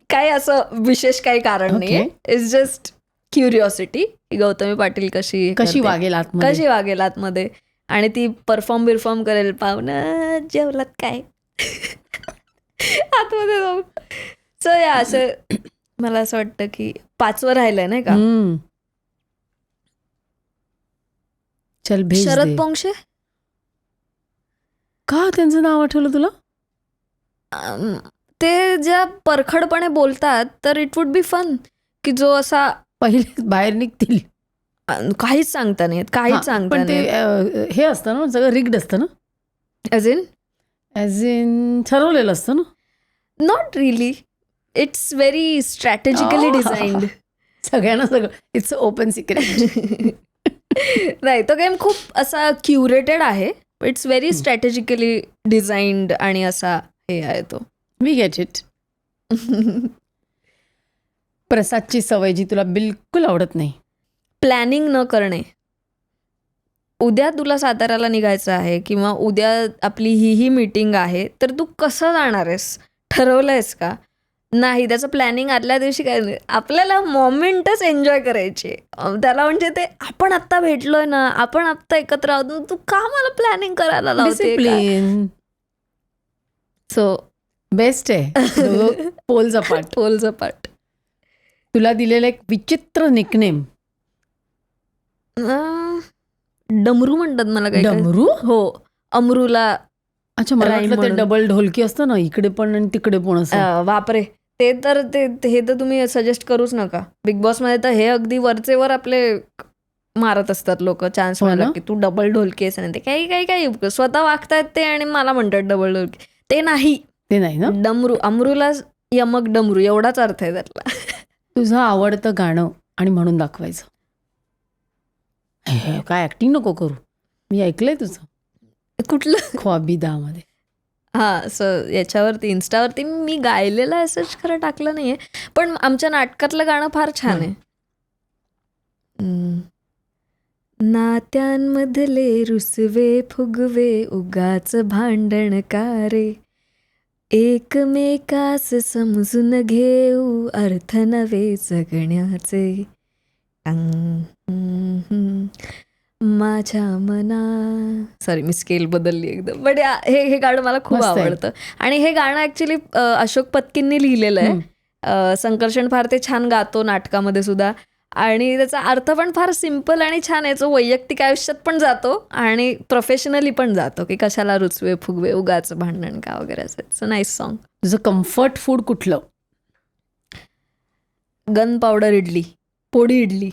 काय असं विशेष काही कारण नाही आहे. इट्स जस्ट क्युरिओसिटी की गौतमी पाटील कशी वागेल आतमध्ये. कशी वागेल आतमध्ये. आणि ती परफॉर्म करेल, पाहुणं जेवलात काय आतमध्ये जाऊन. सो या असं मला असं वाटतं की 5वं राहिलंय नाही का. चल भेज शरद दे. पोंक्षे. का त्यांचं नाव आठवलं तुला? ते ज्या परखडपणे बोलतात तर इट वुड बी फन की जो असा पहिले बाहेर निघतील. काहीच सांगता नाही येत, काहीच सांगता पण ते नाही हे असतं ना, सगळं रिग्ड असतं ना, ॲज इन ॲज इन ठरवलेलं असतं ना. Not really. It's very strategically designed. सगळ्यांना सगळं इट्स ओपन सिक्रेट. नाही, तो गेम खूप असा क्युरेटेड आहे. इट्स व्हेरी स्ट्रॅटेजिकली डिझाईन्ड आणि असा हे आहे तो. We get it. प्रसादची सवय जी तुला बिलकुल आवडत नाही. प्लॅनिंग न करणे. उद्या तुला साताऱ्याला निघायचं आहे किंवा उद्या आपली ही मीटिंग आहे, तर तू कसं जाणार आहेस, ठरवलंयस का? नाही, त्याचं प्लॅनिंग आदल्या दिवशी काय नाही. आपल्याला मोमेंटच एन्जॉय करायची. त्याला म्हणजे ते आपण आत्ता भेटलोय ना, आपण आत्ता एकत्र आहोत, तू का मला प्लॅनिंग करायला लावते? डिसिप्लिन सो बेस्ट आहे. Poles apart. Poles apart. तुला दिलेलं एक विचित्र निकनेम. डमरू म्हणतात मला काही. डमरू? हो, अमरूला. अच्छा, मला Rhyme वाटलं ते म्हणून. डबल ढोलकी असतं ना, इकडे पण आणि तिकडे पण असं. बापरे, ते तर हे तर तुम्ही सजेस्ट करूच नका. बिग बॉस मध्ये तर हे अगदी वरचे वर आपले मारत असतात लोक चान्स हो मिळाला ना? की तू डबल ढोलकी आहेस. आणि ते काही स्वतः वागतायत ते आणि मला म्हणतात डबल ढोलकी. ते नाही, ते नाही ना. डमरू. अमरूला यमक डमरू एवढाच अर्थ आहे त्यातला. तुझं आवडतं गाणं आणि म्हणून दाखवायचं. हे, काय ऍक्टिंग नको करू, मी ऐकलंय तुझं कुठलं? ख्वाबिदामध्ये. हां, याच्यावरती इन्स्टावरती मी गायलेलं असंच खरं टाकलं नाहीये, पण आमच्या नाटकातलं गाणं फार छान आहे. नात्यांमधले रुसवे फुगवे उगाच भांडण का रे, एकमेकास समजून घेऊ अर्थ नवे जगण्याचे. माझ्या मना, सॉरी मी स्केल बदलली एकदम, बट हे गाणं मला खूप मस्त आहे. आवडतं. आणि हे गाणं ॲक्च्युली अशोक पत्कींनी लिहिलेलं आहे. संकर्षण फार ते छान गातो नाटकामध्ये सुद्धा, आणि त्याचा अर्थ पण फार सिम्पल आणि छान आहे, जो वैयक्तिक आयुष्यात पण जातो आणि प्रोफेशनली पण जातो, की कशाला रुचवे फुगवे उगाच भांडण का वगैरे असं. It's a nice song. तुझं कम्फर्ट फूड कुठलं? गन पावडर इडली, पोडी इडली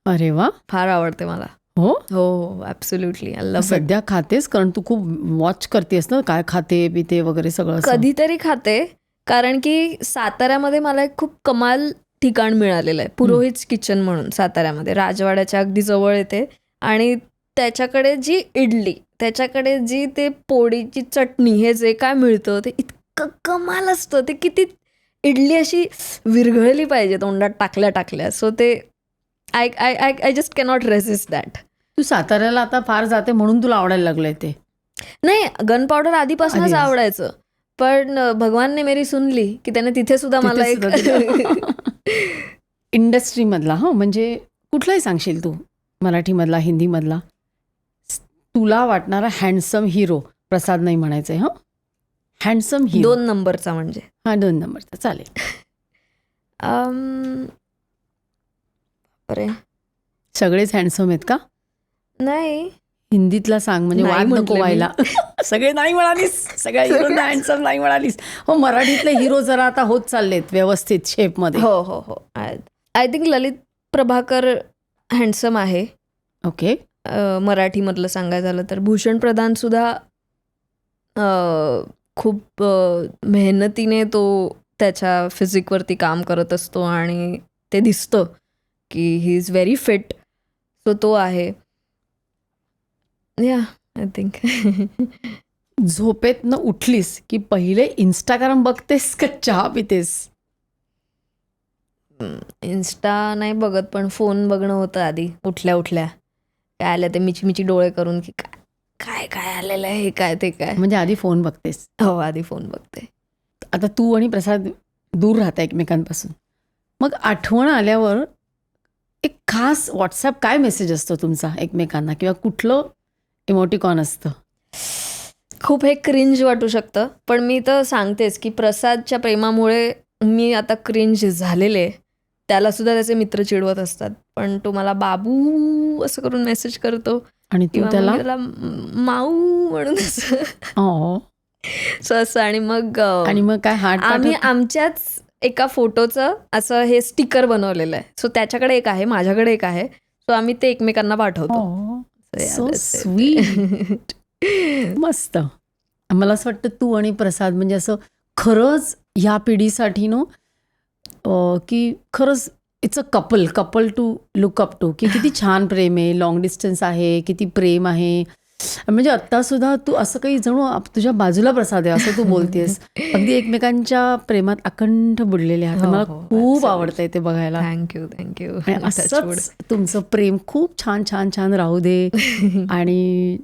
अरे वा, फार आवडते मला. हो. हो, ॲब्सोल्युटली. I love it. सध्या खातेस, कारण तू खूप वॉच करतेस ना, काय खाते पिते वगैरे सगळं असं. कधीतरी खाते, कारण की साताऱ्यामध्ये मला एक खूप कमाल ठिकाण मिळालेलं आहे, पुरोहित's किचन म्हणून. साताऱ्यामध्ये राजवाड्याच्या अगदी जवळ येते. आणि त्याच्याकडे जी इडली, त्याच्याकडे जी ते पोळीची चटणी, हे जे काय मिळतं ते इतकं कमाल असतं. ते किती इडली अशी विरघळली पाहिजे तोंडात टाकल्या टाकल्या. सो ते I just cannot resist that. तू साताऱ्याला आता फार जाते म्हणून तुला आवडायला लागलंय ते. नाही, गन पावडर आधीपासूनच आधीच. आवडायचं, पण भगवानने मेरी सुनली की त्याने तिथे सुद्धा मला एक इंडस्ट्रीमधला, हा म्हणजे कुठलाही सांगशील तू, मराठीमधला, हिंदीमधला, तुला वाटणारा हँडसम हिरो. प्रसाद नाही म्हणायचंय, हा हँडसम हिरो. 2 नंबरचा म्हणजे. हा 2 नंबरचा चालेल. अरे सगळेच हँडसम आहेत का? नाही, हिंदीतला सांग, म्हणजे नाही वाद नको म्हटले मी. व्हायला. सगळे नाही म्हणालीस, सगळ्या हिरोना हँडसम नाही म्हणालीस. हो, मराठीतले हिरो जरा आता होत चाललेत व्यवस्थित शेपमध्ये. हो हो हो. I think Lalit Prabhakar handsome आहे. ओके. मराठीमधलं सांगायचं झालं तर भूषण प्रधान सुद्धा खूप मेहनतीने तो त्याच्या फिजिकवरती काम करत असतो आणि ते दिसतं की he is very fit. So तो आहे. या आय थिंक. झोपेतनं उठलीस की पहिले इंस्टाग्राम बघतेस का चहा पितेस? इन्स्टा नाही बघत, पण फोन बघणं होतं आधी. उठल्या उठल्या काय आलं ते मिची डोळे करून की काय काय आलेलं आहे, हे काय ते काय. म्हणजे आधी फोन बघतेस. हो, आधी फोन बघते. आता तू आणि प्रसाद दूर राहता एकमेकांपासून, मग आठवण आल्यावर एक खास व्हॉट्सॲप काय मेसेज असतो तुमचा एकमेकांना, किंवा कुठलं इमोटिकॉन असतं? खूप हे क्रिंज वाटू शकतं, पण मी तर सांगतेच की प्रसादच्या प्रेमामुळे मी आता क्रिंज झालेले. त्याला सुद्धा त्याचे मित्र चिडवत असतात, पण तो मला बाबू असं करून मेसेज करतो आणि तू किंवा त्याला मग त्याला माऊ म्हणून असं. हो. सो असं. आणि मग काय हार्ट आम्ही आमच्याच एका फोटोचं असं हे स्टिकर बनवलेलं आहे. सो त्याच्याकडे एक आहे, माझ्याकडे एक आहे. सो आम्ही ते एकमेकांना पाठवतो. So, yeah, so that's it. Sweet. मस्त. मला असं वाटतं तू आणि प्रसाद म्हणजे असं खरंच ह्या पिढीसाठी की खरंच it's a couple to look up to, की किती छान प्रेम आहे, लॉंग डिस्टन्स आहे, किती प्रेम आहे. म्हणजे आत्ता सुद्धा तू असं काही जणू तुझ्या बाजूला प्रसाद आहे असं तू बोलतेस. अगदी एकमेकांच्या प्रेमात अखंड बुडलेले आहात. हो, मला हो, खूप absolutely. आवडतंय ते बघायला. थँक्यू. आणि असंच तुमचं प्रेम खूप छान छान छान राहू दे. आणि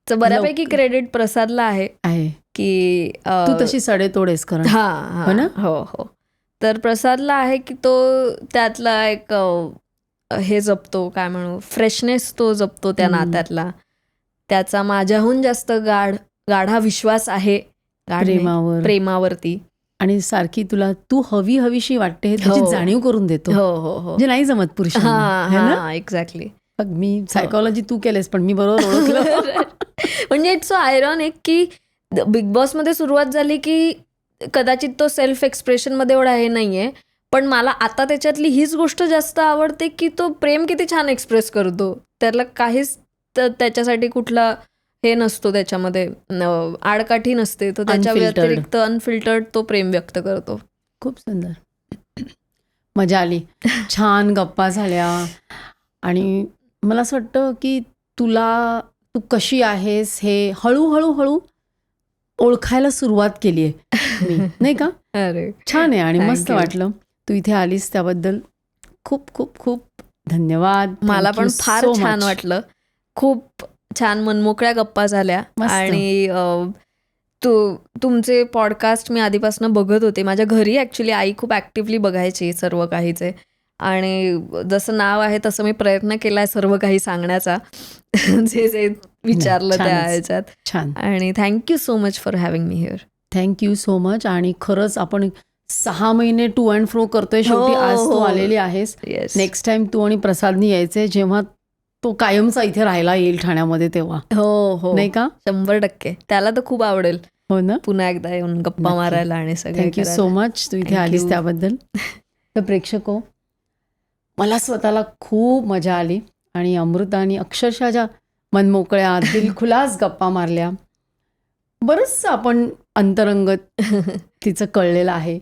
बऱ्यापैकी क्रेडिट प्रसादला आहे आहे की तू तशी सडेतोड आहेस कारण. हो ना? हो. तर प्रसादला आहे की तो त्यातला एक हे जपतो, काय म्हणू, फ्रेशनेस तो जपतो त्या नात्यातला. त्याचा माझ्याहून जास्त गाढा विश्वास आहे गाढ नाही, प्रेमावरती. आणि सारखी तुला तू हवीशी वाटते त्याची जाणीव करून देतो. हो. म्हणजे नाही जमत पुरुषांना. एक्झॅक्टली. मी सायकॉलॉजी तू केलेस पण मी बरोबर ओळखलं. म्हणजे इट्स सो आयरॉनिक की बिग बॉस मध्ये सुरुवात झाली की कदाचित तो सेल्फ एक्सप्रेशन मध्ये एवढा हे नाहीये, पण मला आता त्याच्यातली हीच गोष्ट जास्त आवडते की तो प्रेम किती छान एक्सप्रेस करतो. त्याला काहीच त्याच्यासाठी कुठला हे नसतो, त्याच्यामध्ये आडकाठी नसते. तो त्याच्या व्यतिरिक्त अनफिल्टर्ड तो प्रेम व्यक्त करतो. खूप सुंदर. मजा आली. छान गप्पा झाल्या. आणि मला असं वाटतं की तू कशी आहेस हे हळूहळू ओळखायला सुरुवात केली आहे मी, नाही का? अरे छान आहे आणि मस्त वाटलं तू इथे आलीस त्याबद्दल. खूप खूप खूप धन्यवाद. मला पण फार छान वाटलं. खूप छान मनमोकळ्या गप्पा झाल्या. आणि तुमचे पॉडकास्ट मी आधीपासून बघत होते. माझ्या घरी ॲक्च्युली आई खूप ॲक्टिव्हली बघायची सर्व काहीचे. आणि जसं नाव आहे तसं मी प्रयत्न केलाय सर्व काही सांगण्याचा, जे विचारलं त्या ह्याच्यात. छान. आणि thank you so much for having me here. Thank you so much. आणि खरंच आपण 6 महिने टू अँड फ्रो करतोय. शेवटी आज तू आलेली आहेस. नेक्स्ट टाइम तू आणि प्रसादनी यायचंय जेव्हा तो कायमचा इथे राहायला येईल ठाण्यामध्ये तेव्हा. हो नाही का? 100%. त्याला तर खूप आवडेल. हो ना? पुन्हा एकदा येऊन गप्पा मारायला आणि सगळं. थँक्यू सो मच तू इथे आलीस त्याबद्दल. तर प्रेक्षको, मला स्वतःला खूप मजा आली आणि अमृताने अक्षरशः ज्या मनमोकळ्या दिलखुलास गप्पा मारल्या. बरंचसं आपण अंतरंगत तिचं कळलेलं आहे.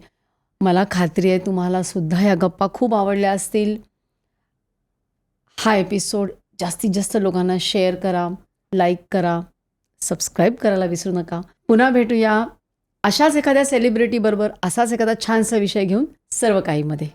मला खात्री आहे तुम्हाला सुद्धा या गप्पा खूप आवडल्या असतील. हा एपिसोड जास्तीत जास्त लोकांना शेअर करा, लाईक करा, सबस्क्राईब करायला विसरू नका. पुन्हा भेटूया अशाच एखाद्या सेलिब्रिटी बरोबर, असाच एखादा छानसा विषय घेऊन सर्व काहीमध्ये.